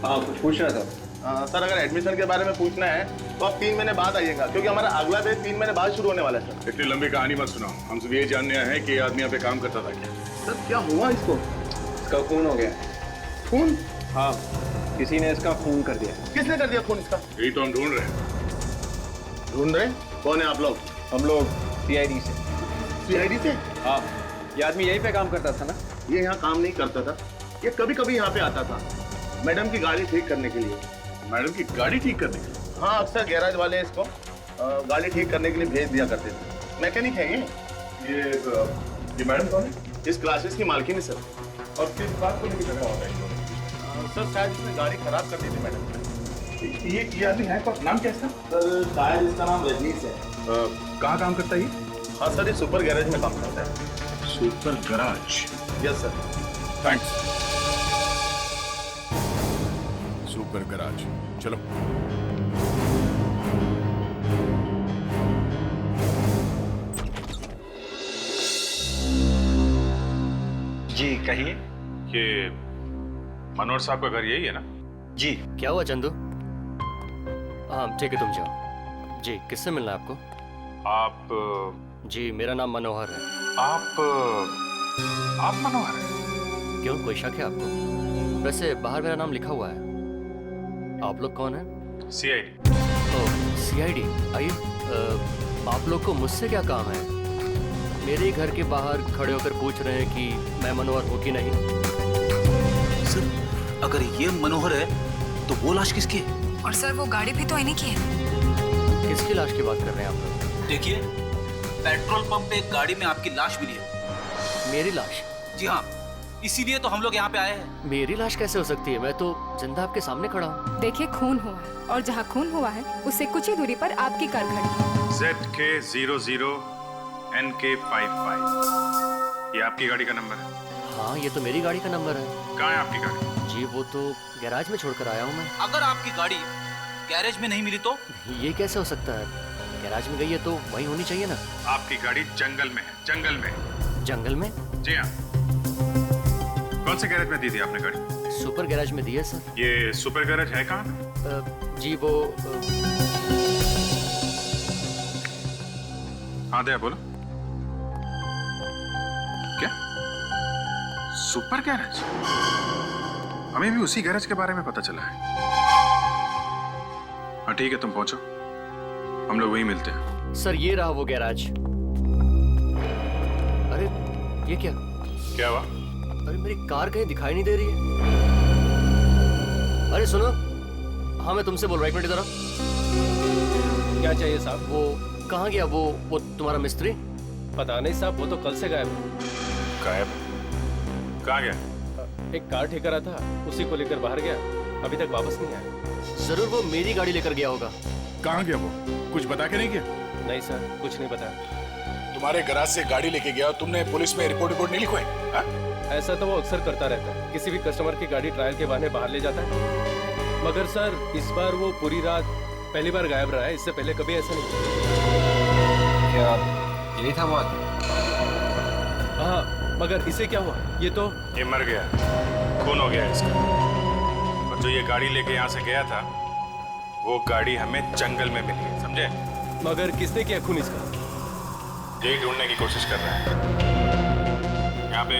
हाँ, कुछ पूछ रहा था। सर अगर एडमिशन के बारे में पूछना है तो आप 3 महीने बाद आइएगा, क्योंकि हमारा अगला बैच 3 महीने बाद शुरू होने वाला है सर। इतनी लंबी कहानी मत सुनाओ, हम सिर्फ ये जानने आए हैं कि ये आदमी यहाँ पे काम करता था क्या? सर क्या हुआ इसको? इसका खून हो गया। खून? हाँ, किसी ने इसका खून कर दिया। किसने कर दिया खून इसका? यही तो हम ढूंढ रहे हैं। ढूंढ रहे? कौन है आप लोग? हम लोग CID से। CID से? हाँ, ये आदमी यहीं पे काम करता था ना? ये यहाँ काम नहीं करता था, ये कभी कभी यहाँ पे आता था मैडम की गाड़ी ठीक करने के लिए। मैडम की गाड़ी ठीक करने के लिए? हाँ, अक्सर गैराज वाले इसको गाड़ी ठीक करने के लिए भेज दिया करते थे। मैकेनिक है ये मैडम कौन है? इस क्लासेस की मालकिन है सर। और किस बात को लेकर झगड़ा होता है? सर शायद इसने गाड़ी खराब कर दी थी मैडम। ये आदमी है कौन? नाम क्या है इसका? सर शायद इसका नाम रजनीश है। कहाँ काम करता है ये? हाँ सर, ये सुपर गैरेज में काम करता है। Super garage? Yes sir. Thanks. Super garage, चलो। जी कहिए। ये मनोहर साहब का घर यही है ना? जी। क्या हुआ चंदू? हाँ ठीक है, तुम जाओ। जी, किससे मिलना है आपको? आप? जी, मेरा नाम मनोहर है। आप मनोहर हैं? क्यों, कोई शक है आपको? वैसे बाहर मेरा नाम लिखा हुआ है। आप लोग कौन हैं? CID। ओह, CID। आइए, आप लोग को मुझसे क्या काम है? मेरे ही घर के बाहर खड़े होकर पूछ रहे हैं कि मैं मनोहर हूँ कि नहीं। सर, अगर ये मनोहर है तो वो लाश किसकी है? और सर वो गाड़ी भी तो इन्हीं की है। किसकी लाश की बात कर रहे हैं आप लोग? देखिए, पेट्रोल पंप पे एक गाड़ी में आपकी लाश मिली है। मेरी लाश? जी हाँ, इसीलिए तो हम लोग यहाँ पे आए हैं। मेरी लाश कैसे हो सकती है? मैं तो जिंदा आपके सामने खड़ा हूँ। देखिए, खून हुआ है और जहाँ खून हुआ है उससे कुछ ही दूरी पर आपकी कार खड़ी है। ZK00 NK55, ये आपकी गाड़ी का नंबर है? हाँ, ये तो मेरी गाड़ी का नंबर है। कहाँ है आपकी गाड़ी? जी, वो तो गैराज में छोड़कर आया हूँ मैं। अगर आपकी गाड़ी गैरेज में नहीं मिली तो? ये कैसे हो सकता है? गैराज में गई है तो वहीं होनी चाहिए ना। आपकी गाड़ी जंगल में है, जंगल में। जंगल में? जी हाँ। कौन से गैरेज में दी थी आपने गाड़ी? सुपर गैराज में दी है सर। ये सुपर गैरेज है कहाँ? जी वो हाँ दया बोलो। क्या? Super garage? हमें भी उसी गैरेज के बारे में पता चला है। हाँ ठीक है, तुम पहुंचो, हम लोग वहीं मिलते हैं। सर ये रहा वो गैराज। अरे ये क्या? क्या हुआ? अरे मेरी कार कहीं दिखाई नहीं दे रही है। अरे सुनो, हाँ मैं तुमसे बोल रहा हूँ, एक मिनट इधर आओ। क्या चाहिए साहब? वो कहाँ गया वो तुम्हारा मिस्त्री? पता नहीं साहब, वो तो कल से गायब है। गायब? कहाँ गया? एक कार ठेका रहा था, उसी को लेकर बाहर गया, अभी तक वापस नहीं आया। जरूर वो मेरी गाड़ी लेकर गया होगा। कहाँ गया वो? कुछ बता के नहीं गया? नहीं सर, कुछ नहीं बताया। तुम्हारे गैराज से गाड़ी लेके गया, तुमने पुलिस में रिपोर्ट नहीं लिखवाई? ऐसा तो वो अक्सर करता रहता है, किसी भी कस्टमर की गाड़ी ट्रायल के बहाने बाहर ले जाता है। मगर सर इस बार वो पूरी रात पहली बार गायब रहा है, इससे पहले कभी ऐसा नहीं। क्या यही था बात? हाँ, मगर इसे क्या हुआ? ये मर गया, खून हो गया इसका। और जो ये गाड़ी लेके यहाँ से गया था, वो गाड़ी हमें जंगल में मिली है, समझे? मगर किसने किया खून इसका? यही ढूंढने की कोशिश कर रहे हैं। यहाँ पे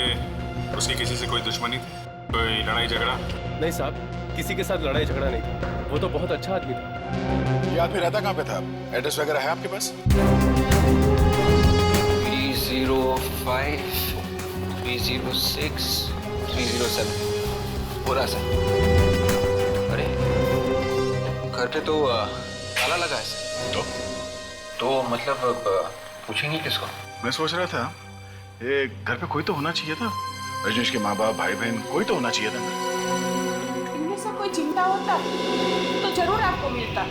उसकी किसी से कोई दुश्मनी थी? कोई लड़ाई झगड़ा? नहीं साहब, किसी के साथ लड़ाई झगड़ा नहीं था, वो तो बहुत अच्छा आदमी था। ये आदमी रहता कहाँ पे था? एड्रेस वगैरह है आपके पास? 305 306 307 पूरा सर। अरे घर पे तो ताला लगा है सर। तो मतलब पूछेंगे किसको? मैं सोच रहा था ये घर पे कोई तो होना चाहिए था। रजनीश के माँ बाप, भाई बहन, कोई तो होना चाहिए था। इनमें से कोई चिंता होता तो जरूर आपको मिलता।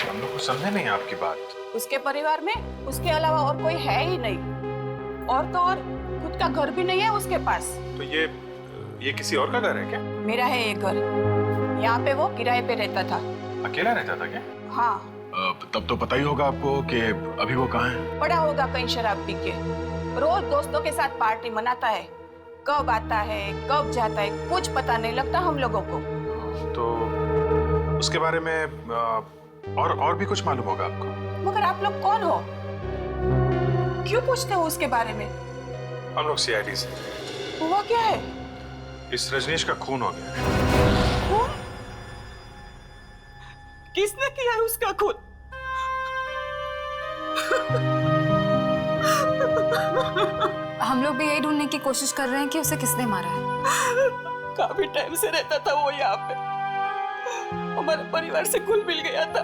हम लोग को समझे नहीं आपकी बात। उसके परिवार में उसके अलावा और कोई है ही नहीं, और तो और खुद का घर भी नहीं है उसके पास। तो ये किसी और का घर है क्या? मेरा है एक घर, यहाँ पे वो किराए पे रहता था। अकेला रहता था क्या? हाँ। तब तो पता ही होगा आपको कि अभी वो कहाँ है। पड़ा होगा कहीं शराब पी के, रोज दोस्तों के साथ पार्टी मनाता है, कब आता है कब जाता है कुछ पता नहीं लगता हम लोगों को। तो उसके बारे में और भी कुछ मालूम होगा आपको? मगर आप लोग कौन हो, क्यों पूछते हो उसके बारे में? हम लोग सीआईडी से। हुआ क्या है? इस रजनीश का खून हो गया। खून? किसने किया है उसका खून? हम लोग भी यही ढूंढने की कोशिश कर रहे हैं कि उसे किसने मारा है। काफी टाइम से रहता था वो यहाँ पे, हमारे परिवार से घुल मिल गया था,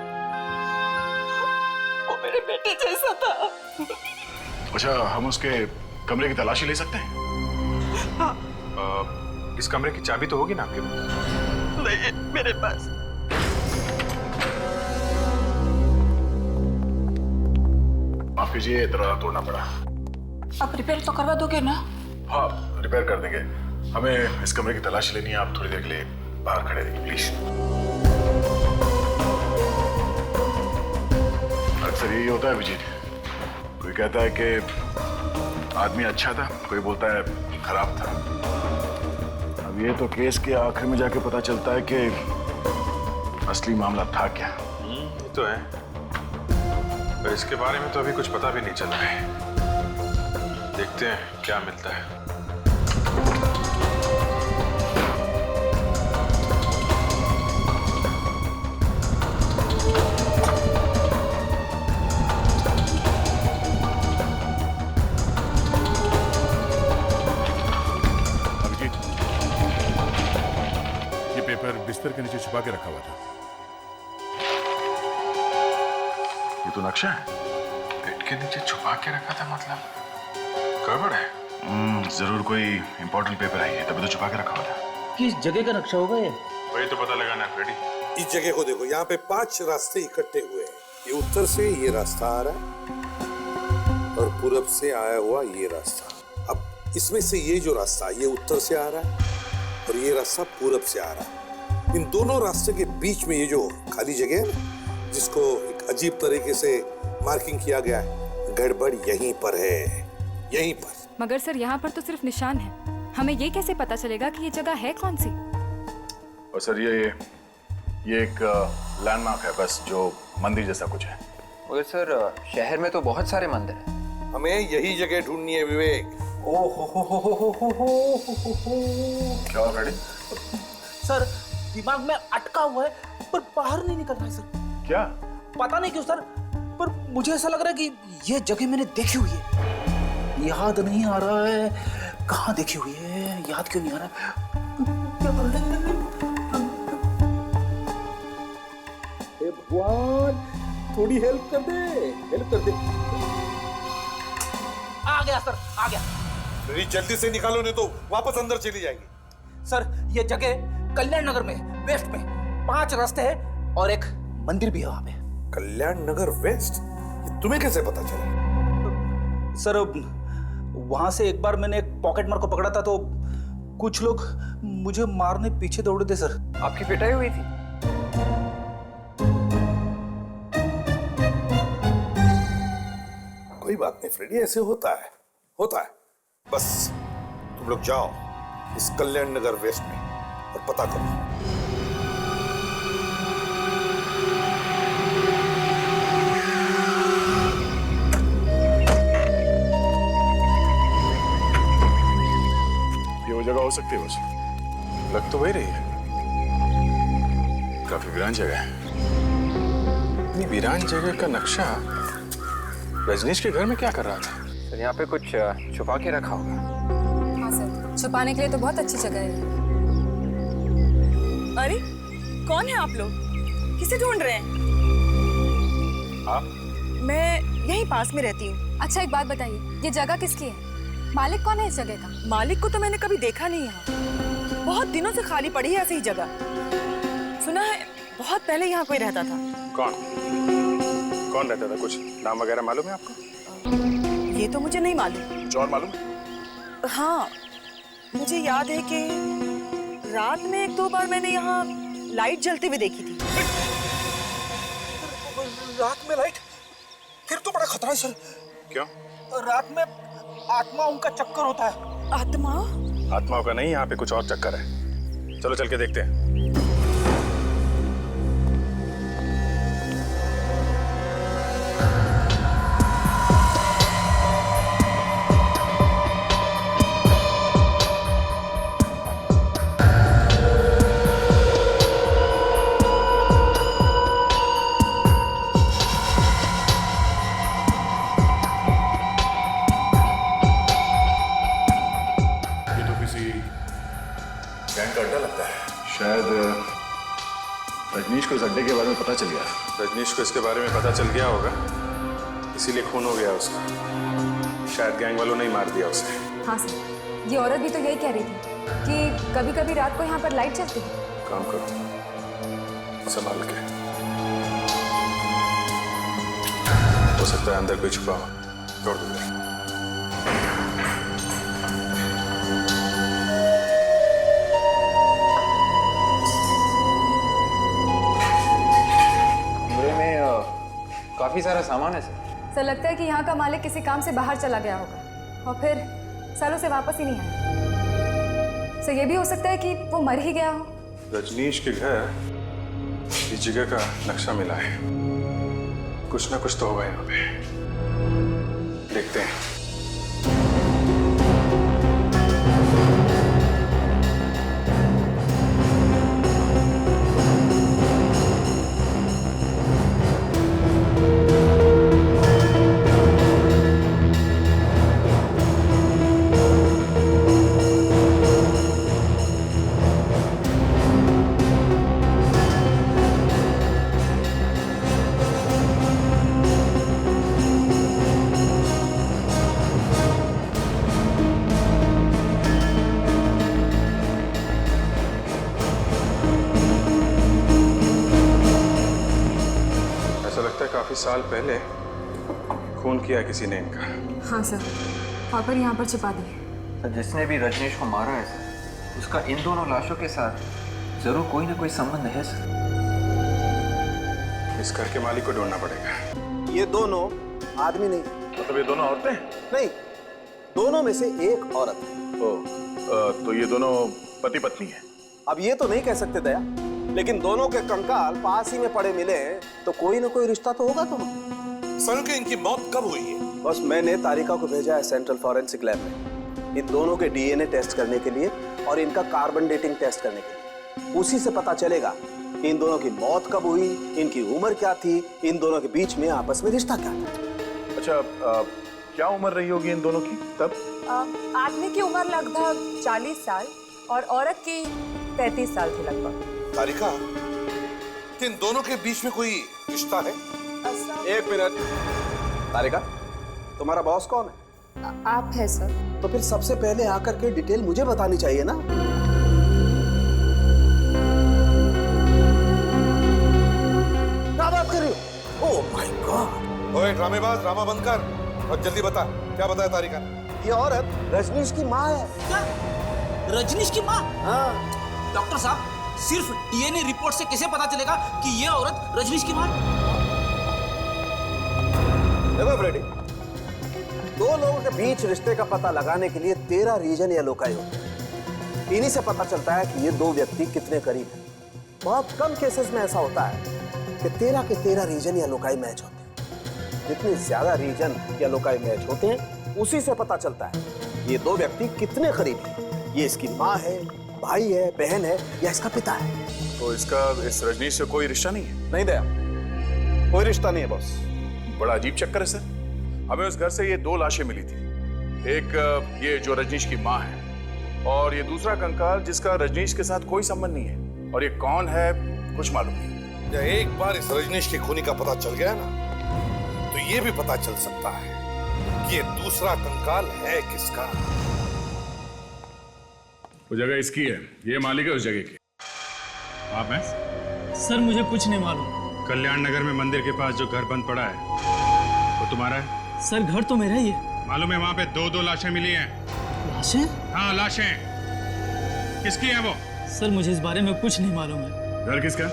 वो मेरे बेटे जैसा था। अच्छा, हम उसके कमरे की तलाशी ले सकते हैं? हाँ। इस कमरे की चाबी तो होगी ना आपके पास? नहीं, मेरे पास। माफ कीजिए, दरवाजा तोड़ना पड़ा। आप रिपेयर तो करवा दोगे ना? हाँ, रिपेयर कर देंगे। हमें इस कमरे की तलाशी लेनी है, आप थोड़ी देर के लिए बाहर खड़े रहिए प्लीज। अक्सर यही होता है विजीत, कोई कहता है कि आदमी अच्छा था, कोई बोलता है खराब था। अब ये तो केस के आखिर में जाके पता चलता है कि असली मामला था क्या। ये तो है, पर इसके बारे में तो अभी कुछ पता भी नहीं चला है। देखते हैं क्या मिलता है। अभिजीत, ये पेपर बिस्तर के नीचे छुपा के रखा हुआ था। ये तो नक्शा है, बेड के नीचे छुपा के रखा था, मतलब गड़बड़ है। जरूर कोई इंपॉर्टेंट पेपर है, तभी तो छुपा के रखा हुआ था। किस जगह का नक्शा होगा ये? वही तो पता लगाना है फ्रेडी। इस जगह को देखो, यहाँ पे 5 रास्ते इकट्ठे हुए हैं। ये उत्तर से ये रास्ता आ रहा है और पूरब से आया हुआ ये रास्ता। अब इसमें से ये जो रास्ता ये उत्तर से आ रहा है और ये रास्ता पूरब से आ रहा है। इन दोनों रास्ते के बीच में ये जो खाली जगह है ना, जिसको एक अजीब तरीके से मार्किंग किया गया है, गड़बड़ यहीं पर है, यहीं पर। मगर सर यहाँ पर तो सिर्फ निशान है, हमें ये कैसे पता चलेगा कि ये जगह है कौन सी? और सर ये एक लैंडमार्क है बस, जो मंदिर जैसा कुछ है। मगर सर शहर में तो बहुत सारे मंदिर हैं। हमें यही जगह ढूंढनी है विवेक। क्या हुआ फ्रेडी? सर दिमाग में अटका हुआ है पर बाहर नहीं निकल रहा है सर। क्या? पता नहीं क्यों सर, पर मुझे ऐसा लग रहा है कि ये जगह मैंने देखी हुई है। याद नहीं आ रहा है, कहाँ देखी हुई है, याद क्यों नहीं आ रहा? हे भगवान, थोड़ी हेल्प कर दे, हेल्प कर दे। आ गया सर, आ गया। मेरी जल्दी से निकालो, नहीं तो वापस अंदर चली जाएगी। सर ये जगह कल्याण नगर में वेस्ट में 5 रास्ते हैं और एक मंदिर भी है वहां पे। कल्याण नगर वेस्ट? ये तुम्हें कैसे पता चला? सर वहां से एक बार मैंने एक पॉकेट मार को पकड़ा था तो कुछ लोग मुझे मारने पीछे दौड़े थे सर। आपकी पिटाई हुई थी? कोई बात नहीं फ्रेडी, ऐसे होता है, होता है। बस तुम लोग जाओ इस कल्याण नगर वेस्ट में और पता करो। ये वो जगह हो सकती है, बस लग तो वही रही है। काफी वीरान जगह है। इतनी वीरान जगह का नक्शा रजनीश के घर में क्या कर रहा था? सर यहाँ पे कुछ छुपा के रखा होगा। हाँ सर, छुपाने के लिए तो बहुत अच्छी जगह है। अरे कौन है आप लोग? किसे ढूंढ रहे हैं? आप? मैं यहीं पास में रहती हूँ। अच्छा एक बात बताइए, ये जगह किसकी है? मालिक कौन है इस जगह का? मालिक को तो मैंने कभी देखा नहीं यहाँ। बहुत दिनों से खाली पड़ी है ऐसी ही जगह। सुना है बहुत पहले यहाँ कोई रहता था। कौन रहता था? कुछ नाम वगैरह मालूम है आपको? ये तो मुझे नहीं मालूम। कुछ और मालूम? हाँ, मुझे याद है कि रात में 1-2 बार मैंने यहाँ लाइट जलती हुई देखी थी। रात में लाइट? फिर तो बड़ा खतरा है सर। क्यों? रात में आत्माओं का चक्कर होता है। आत्मा? आत्माओं का नहीं, यहाँ पे कुछ और चक्कर है। चलो चल के देखते हैं। शायद रजनीश को इस अड्डे के बारे में पता चल गया। रजनीश को इसके बारे में पता चल गया होगा, इसीलिए खून हो गया उसका। शायद गैंग वालों ने ही मार दिया उसे। हाँ सर, ये औरत भी तो यही कह रही थी कि कभी कभी रात को यहाँ पर लाइट जलती है। काम करो, संभाल के। हो सकता है अंदर कोई छुपा हो, छोड़ दो। काफी सारा सामान है सर। सर लगता है कि यहाँ का मालिक किसी काम से बाहर चला गया होगा और फिर सालों से वापस ही नहीं आया। सर ये भी हो सकता है कि वो मर ही गया हो। रजनीश के घर इस जगह का नक्शा मिला है, कुछ ना कुछ तो होगा यहाँ पे। देखते हैं। काफी साल पहले खून किया किसी ने इनका। हाँ सर, पापा यहाँ पर छुपा दिए। सर जिसने भी रजनीश को मारा है सर, उसका इन दोनों लाशों के साथ जरूर कोई ना कोई संबंध है सर। इस घर के मालिक को ढूंढना पड़ेगा। ये दोनों आदमी नहीं। मतलब ये दोनों औरतें? नहीं, दोनों में से एक औरत है। तो ये दोनों पति पत्नी है? अब ये तो नहीं कह सकते दया, लेकिन दोनों के कंकाल पास ही में पड़े मिले तो कोई ना कोई रिश्ता तो होगा। सर के इनकी मौत कब हुई है? बस मैंने तारिका को भेजा है सेंट्रल फॉरेंसिक लैब में इन दोनों के डीएनए टेस्ट करने के लिए और इनका कार्बन डेटिंग टेस्ट करने के लिए। उसी से पता चलेगा कि इन दोनों की मौत कब हुई, इनकी उम्र क्या थी, इन दोनों के बीच में आपस में रिश्ता क्या था। अच्छा, क्या उम्र रही होगी इन दोनों की तब? आदमी की उम्र लगभग 40 साल और औरत की 35 साल थी लगभग। तारिका, इन दोनों के बीच में कोई रिश्ता है? एक मिनट। तारिका, तुम्हारा बॉस कौन है? आप है सर। तो फिर सबसे पहले आकर के डिटेल मुझे बतानी चाहिए ना। क्या बात कर रही हो? Oh my God. ओए ड्रामेबाज, ड्रामा बंद कर और जल्दी बता, क्या बताया तारिका ने? ये औरत रजनीश की माँ है। क्या? रजनीश की माँ? हाँ। डॉक्टर साहब, सिर्फ डीएनए रिपोर्ट से कैसे पता चलेगा कि ये औरत रजनीश की माँ? देखो फ्रेडी, दो लोगों के बीच रिश्ते का पता लगाने के लिए 13 रीजन या लोकाई होते हैं। इन्हीं से पता चलता है कि ये दो व्यक्ति कितने करीब हैं। बहुत कम केसेस में ऐसा होता है कि 13 के 13 रीजन या लोकाई मैच होते हैं। जितने ज्यादा रीजन या लोकाई मैच होते हैं, उसी से पता चलता है ये दो व्यक्ति कितने करीब हैं। ये इसकी माँ है, भाई है, बहन है या इसका पिता है। तो इसका इस रजनीश से कोई रिश्ता नहीं है? नहीं दया, कोई रिश्ता नहीं है बॉस। बड़ा अजीब चक्कर है सर। हमें उस घर से ये 2 लाशें मिली थी। एक ये जो रजनीश की माँ है और ये दूसरा कंकाल जिसका रजनीश के साथ कोई संबंध नहीं है। और ये कौन है कुछ मालूम नहीं। या एक बार इस रजनीश की खूनी का पता चल गया ना, तो ये भी पता चल सकता है कि ये दूसरा कंकाल है किसका। वो जगह इसकी है, ये मालिक है उस जगह की। आप हैं? सर मुझे कुछ नहीं मालूम। कल्याण नगर में मंदिर के पास जो घर बंद पड़ा है वो तुम्हारा है? सर घर तो मेरा ही है। मालूम है वहां पे 2 लाशें मिली हैं। लाशें? हाँ लाशें। किसकी हैं वो? सर मुझे इस बारे में कुछ नहीं मालूम है। घर किसका?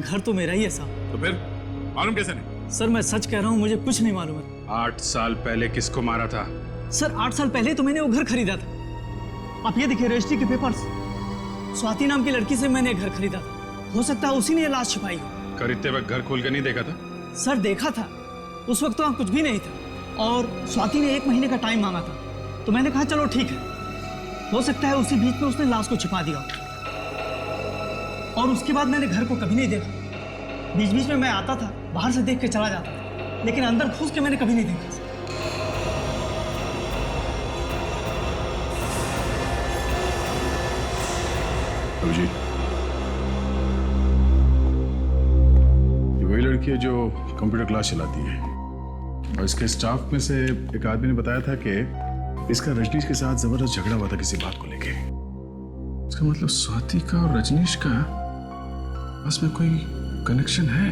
घर तो मेरा ही है साहब। तो फिर मालूम कैसे नहीं? सर मैं सच कह रहा हूँ, मुझे कुछ नहीं मालूम है। 8 साल पहले किसको मारा था? सर 8 साल पहले तो मैंने वो घर खरीदा था। आप ये देखिए रजिस्ट्री के पेपर्स। स्वाति नाम की लड़की से मैंने घर खरीदा था। हो सकता है उसी ने ये लाश छुपाई हो। खरीदते वक्त घर खोल के नहीं देखा था? सर देखा था, उस वक्त तो वहाँ कुछ भी नहीं था और स्वाति ने 1 महीने का टाइम मांगा था। तो मैंने कहा चलो ठीक है। हो सकता है उसी बीच में उसने लाश को छिपा दिया। और उसके बाद मैंने घर को कभी नहीं देखा। बीच बीच में मैं आता था, बाहर से देख के चला जाता था, लेकिन अंदर घुस के मैंने कभी नहीं देखा। अभिजीत, ये वही लड़की है जो कंप्यूटर क्लास चलाती है और इसके स्टाफ में से एक आदमी ने बताया था कि इसका रजनीश के साथ जबरदस्त झगड़ा हुआ था किसी बात को लेके। इसका मतलब स्वाति का और रजनीश का बस में कोई कनेक्शन है।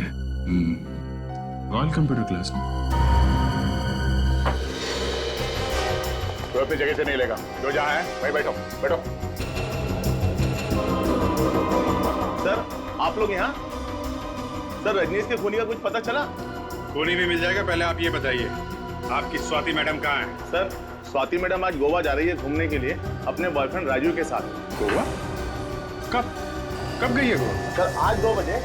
रॉयल कंप्यूटर क्लास में। तो अपनी जगह से नहीं लेगा, जो जहाँ है भाई बैठो बैठो। सर आप लोग यहाँ? सर रजनीश के खूनी का कुछ पता चला? खूनी भी मिल जाएगा, पहले आप ये बताइए आपकी स्वाति मैडम कहाँ है? सर स्वाति मैडम आज गोवा जा रही है घूमने के लिए अपने बॉयफ्रेंड राजू के साथ। गोवा? कब कब गई है गोवा? सर आज 2 बजे।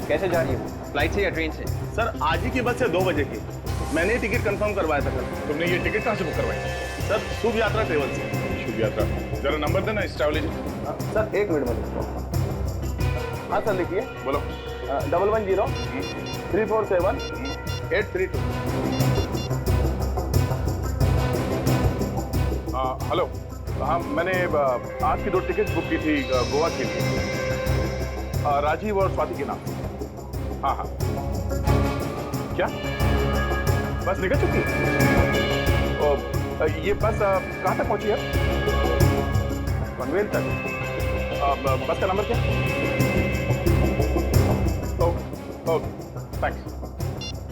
कैसे जा रही है? फ्लाइट से या ट्रेन से? सर आज ही की बस है 2 बजे की। मैंने टिकट कंफर्म करवाया था सर। तुमने ये टिकट कहाँ से बुक करवाई? सर शुभ यात्रा ट्रेवल से। शुभ यात्रा, जरा नंबर देना इस ट्रैवल एजेंट। सर 1 मिनट में। हाँ सर लिखिए। बोलो। 110 347 832। हेलो, हाँ मैंने आज की 2 टिकट बुक की थी गोवा के लिए, राजीव और स्वाति के नाम। हाँ हाँ। क्या बस निकल चुकी है? ये बस कहाँ तक पहुंची है? पनवेल तक। बस का नंबर क्या? थैंक्स।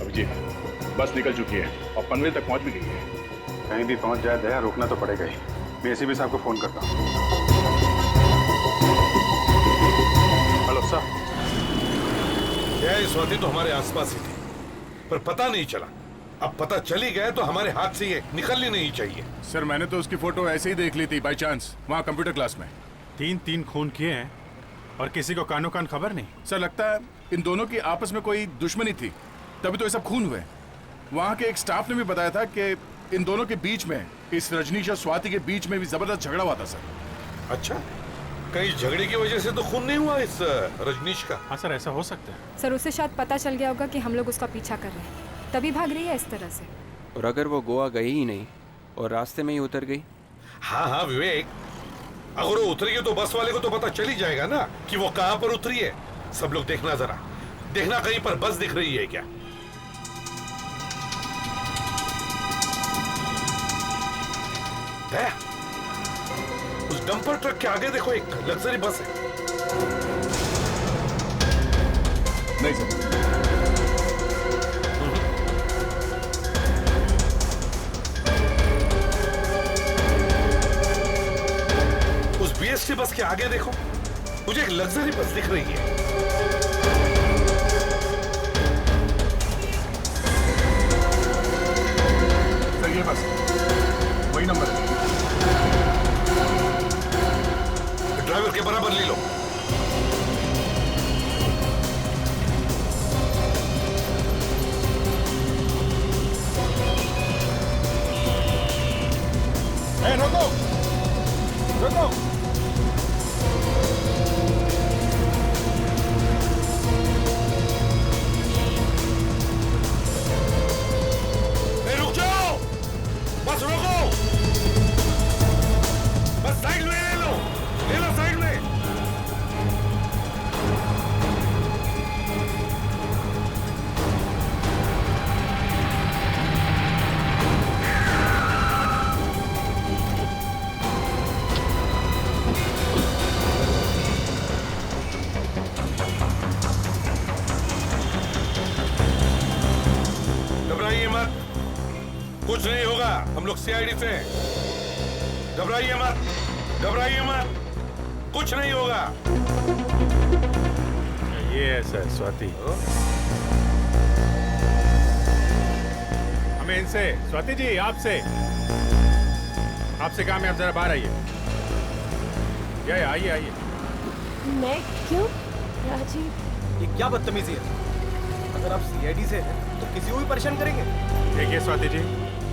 अभिजीत, बस निकल चुकी है और पनवेल तक पहुंच भी गई है। कहीं भी पहुंच जाए दया, रोकना तो पड़ेगा ही। मैं एसीपी साहब को फोन करता हूँ। Hello sir. यह स्वाति तो हमारे आसपास ही थी, पर पता नहीं चला। अब पता चली गया तो हमारे हाथ से ये निकलनी नहीं चाहिए। सर मैंने तो उसकी फोटो ऐसे ही देख ली थी बाय चांस, वहाँ कंप्यूटर क्लास में। 3 खून किए हैं और किसी को कानो कान खबर नहीं। सर लगता है इन दोनों की आपस में कोई दुश्मनी थी, तभी तो ये सब खून हुए। वहाँ के एक स्टाफ ने भी बताया था कि इन दोनों के बीच में, इस रजनीश और स्वाति के बीच में भी जबरदस्त झगड़ा हुआ था सर। अच्छा, कहीं झगड़े की वजह से तो खून नहीं हुआ इस रजनीश का? हाँ सर, ऐसा हो सकता है। सर उसे शायद पता चल गया होगा कि हम लोग उसका पीछा कर रहे हैं, तभी भाग रही है इस तरह से। और अगर वो गोवा गई ही नहीं और रास्ते में ही उतर गई? हाँ हाँ विवेक, अगर वो उतरेगी तो बस वाले को तो पता चल ही जाएगा ना कि वो कहां पर उतरी है। सब लोग देखना, जरा देखना कहीं पर बस दिख रही है क्या। है? उस डंपर ट्रक के आगे देखो, एक लग्जरी बस है। नहीं सर। उस बीएसटी बस के आगे देखो, मुझे एक लग्जरी बस दिख रही है। सर ये बस वही नंबर है। ड्राइवर के बराबर ले लो। ए, रोको रोको। ए, रुक जाओ, बस रोको, बस साइड में ले लो साइड में। घबराइए मत, कुछ नहीं होगा, हम लोग सीआईडी से हैं। घबराइए मत, कुछ नहीं होगा। ये है सर स्वाति। हमें इनसे, स्वाति जी आपसे काम है, आप जरा बाहर आइए। आइए। मैं क्यों? राजीव, ये क्या बदतमीजी है? अगर आप सीआईडी से हैं तो किसी को भी परेशान करेंगे? देखिए स्वाति जी,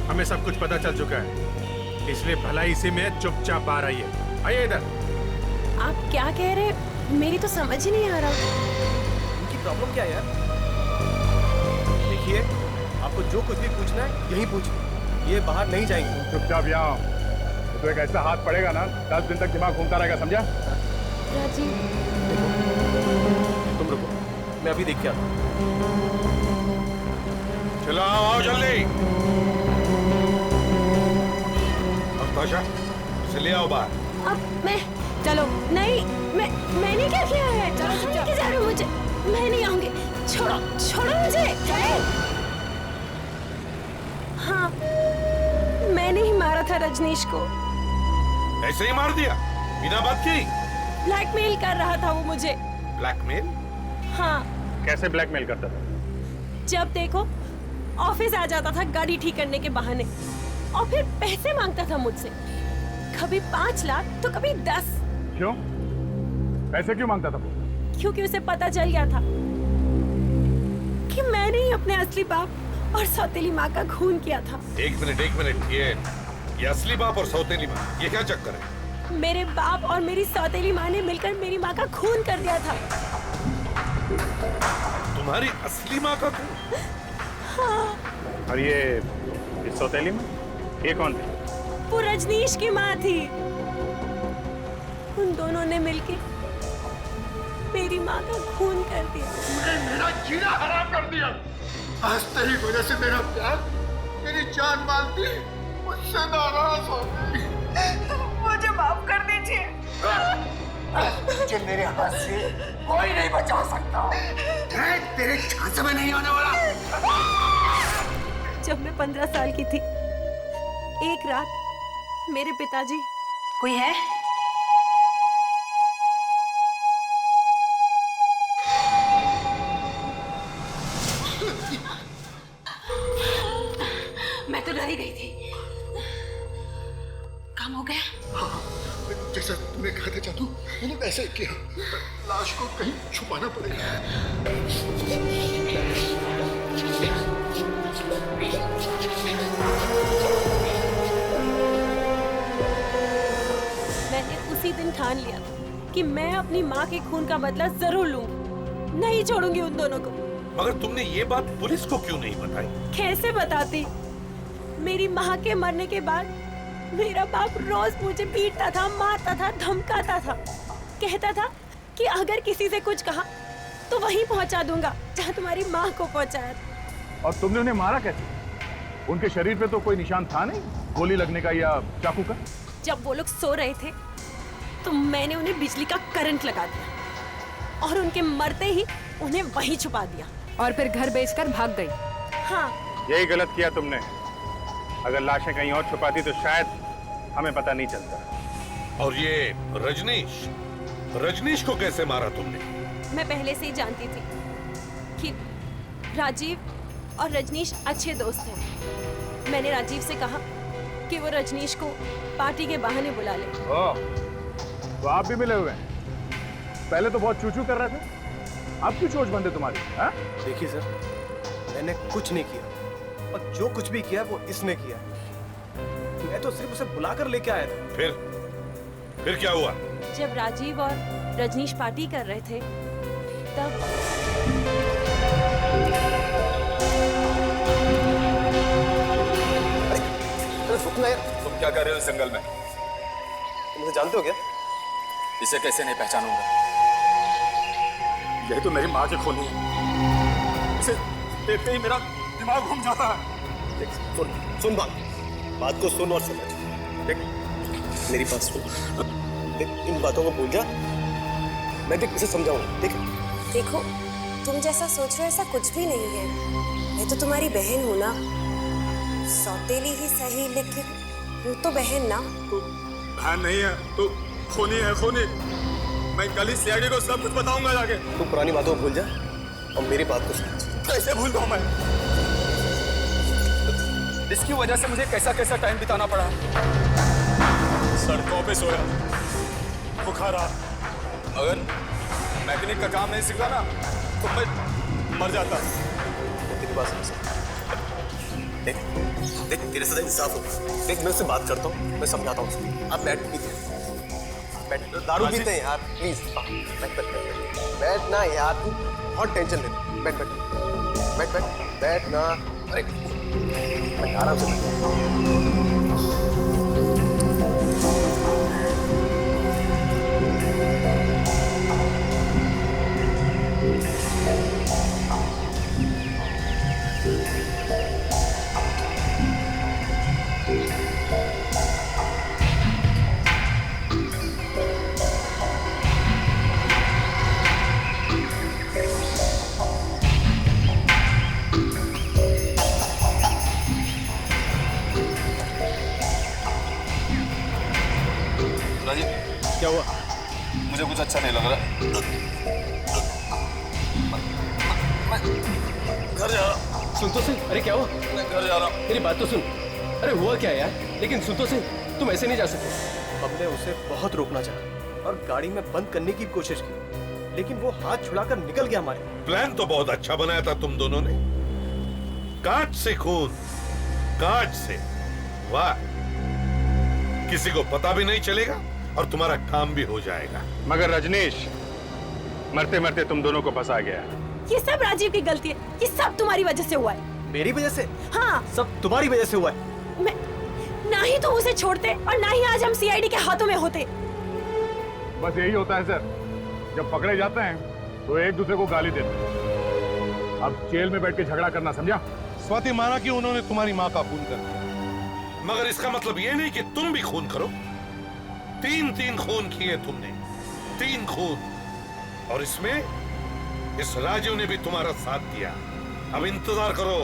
हमें सब कुछ पता चल चुका है, इसलिए भलाई इसी में चुपचाप बाहर आइए इधर। आप क्या कह रहे हैं? मेरी तो समझ ही नहीं आ रहा। इनकी प्रॉब्लम क्या है यार? देखिए, आपको जो कुछ भी पूछना है यही पूछिए, ये बाहर नहीं जाएंगे। चुपचाप यहाँ तो एक ऐसा हाथ पड़ेगा ना, 10 दिन तक दिमाग घूमता रहेगा, समझा? राजीव, तुम रुको, मैं अभी देख के आता हूँ। चलो आओ जल्दी। अफ्ताशा, इसे ले आओ बाहर। अब मैं चलो नहीं, मैंने क्या किया है? चलो लेके जा रहे हो मुझे, मैं नहीं आऊंगी। छोड़ो मुझे। हाँ, मैंने ही मारा था रजनीश को। ऐसे ही मार दिया बिना बात की? ब्लैकमेल कर रहा था वो मुझे। ब्लैकमेल? हाँ। कैसे ब्लैकमेल करता था? जब देखो ऑफिस आ जाता था गाड़ी ठीक करने के बहाने, और फिर पैसे मांगता था मुझसे, कभी 5 लाख तो कभी 10। क्यों? पैसे क्यों मांगता था वो? क्योंकि उसे पता चल गया था कि मैंने ही अपने असली बाप और सौतेली माँ का खून किया था। एक मिनट, ये असली बाप और सौतेली माँ, ये क्या चक्कर है? मेरे बाप और मेरी सौतेली माँ ने मिलकर मेरी माँ का खून कर दिया था। तुम्हारी असली माँ का खून? हाँ। और ये सौतेली माँ, ये कौन थी? वो रजनीश की माँ थी। उन दोनों ने मिलके मेरी माँ का खून कर दिया। तूने मेरा जीना हराम कर दिया। आज तेरी वजह से मेरा प्यार, मेरी जान मालती मुझसे नाराज हो गई। मुझे माफ कर दीजिए। तुझे मेरे हाथ से कोई नहीं बचा सकता। मैं तेरे झांसे में नहीं आने वाला। जब मैं 15 साल की थी, एक रात मेरे पिताजी। कोई है? मैं तो डर ही गई थी। काम हो गया? हाँ, जैसा तुमने कहा था जादू, मैंने वैसे ही किया। लाश को कहीं छुपाना पड़ेगा। मैंने उसी दिन ठान लिया था कि मैं अपनी माँ के खून का बदला जरूर लूंगी, नहीं छोड़ूंगी उन दोनों को। मगर तुमने ये बात पुलिस को क्यों नहीं बताई? कैसे बताती? मेरी माँ के मरने के बाद मेरा बाप रोज मुझे पीटता था, मारता था, धमकाता था, कहता था कि अगर किसी से कुछ कहा तो वहीं पहुंचा दूंगा जहाँ तुम्हारी माँ को पहुंचाया था। और तुमने उन्हें मारा कैसे? उनके शरीर पे तो कोई निशान था नहीं, गोली लगने का या चाकू का। जब वो लोग सो रहे थे तो मैंने उन्हें बिजली का करंट लगा दिया और उनके मरते ही उन्हें वहीं छुपा दिया और फिर घर बेचकर भाग गई। हाँ, यही गलत किया तुमने। अगर लाशें कहीं और छुपाती तो शायद हमें पता नहीं चलता। और ये रजनीश को कैसे मारा तुमने? मैं पहले से ही जानती थी कि राजीव और रजनीश अच्छे दोस्त हैं। मैंने राजीव से कहा कि वो रजनीश को पार्टी के बहाने बुला ले। ओह, तो आप भी मिले हुए हैं? पहले तो बहुत चूचू कर रहे थे, अब क्यों चोच बंद है तुम्हारी? देखिए सर, मैंने कुछ नहीं किया और जो कुछ भी किया वो इसने किया। मैं तो सिर्फ उसे बुलाकर लेके आया था। फिर क्या हुआ? जब राजीव और रजनीश पार्टी कर रहे थे तब रुकना यार। तुम क्या कर रहे हो इस जंगल में? तुम मुझे जानते हो क्या? इसे कैसे नहीं पहचानूंगा? यही तो मेरी माँ की खूनी है। इसे देखते ही मेरा दिमाग घूम जाता है। सुन बात को सुन और समझ। देख, मेरी बात सुन। देख, इन बातों को भूल जा। मैं देख इसे समझाऊंगा। देखो, तुम जैसा सोच रहे हो ऐसा कुछ भी नहीं है। मैं तो तुम्हारी बहन हूँ ना, सौतेली ही सही लेकिन वो तो बहन ना। तो बहन नहीं है तो खूनी है, खूनी। मैं कल ही सीआईडी को सब कुछ बताऊंगा जाके। तू पुरानी बातों को भूल जा और मेरी बात को समझ। कैसे भूल दूं मैं? इसकी वजह से मुझे कैसा कैसा टाइम बिताना पड़ा। सड़कों पे सोया, भूखा रहा। अगर मैकेनिक का काम नहीं सीखा ना तो मैं मर जाता। तेरी बात समझ। देख तेरे साथ इंसाफ हो। देख, मैं उससे बात करता हूँ, मैं समझाता हूँ उसको। आप बैठ, दारू पीते हैं यार, प्लीज बैठ ना यार, तू बहुत टेंशन ले। बैठ ना। अरे बैठ, आराम से क्या हुआ? मुझे कुछ अच्छा नहीं लग रहा। मैं घर जा रहा। सुन तो सही। अरे क्या हुआ? मैं घर जा रहा हूँ। मेरी बात तो सुन। अरे हुआ क्या यार? लेकिन सुन तो सही, तुम ऐसे नहीं जा सकते। हमने उसे बहुत रोकना चाहा और गाड़ी में बंद करने की कोशिश की, लेकिन वो हाथ छुड़ाकर निकल गया हमारे। प्लान तो बहुत अच्छा बनाया था तुम दोनों ने। काट से खून, काट से। वाह, किसी को पता भी नहीं चलेगा और तुम्हारा काम भी हो जाएगा। मगर रजनीश, मरते मरते तुम दोनों को फंसा गया। ये सब राजीव की गलती है। ये सब तुम्हारी वजह से हुआ है। मेरी वजह से? हाँ, सब तुम्हारी वजह से हुआ है। मैं ना ही तो उसे छोड़ते और ना ही आज हम सीआईडी के हाथों में होते। बस यही होता है सर, जब पकड़े जाते हैं तो एक दूसरे को गाली देते हैं। अब जेल में बैठ के झगड़ा करना, समझा? स्वाति माना कि उन्होंने तुम्हारी माँ का खून कर दिया, मगर इसका मतलब ये नहीं कि तुम भी खून करो। 3 खून किए तुमने, 3 खून। और इसमें इस राजीव ने भी तुम्हारा साथ दिया। अब इंतजार करो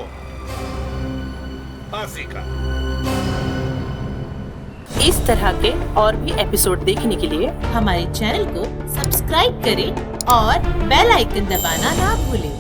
फांसी का। इस तरह के और भी एपिसोड देखने के लिए हमारे चैनल को सब्सक्राइब करें और बेल आइकन दबाना ना भूलें।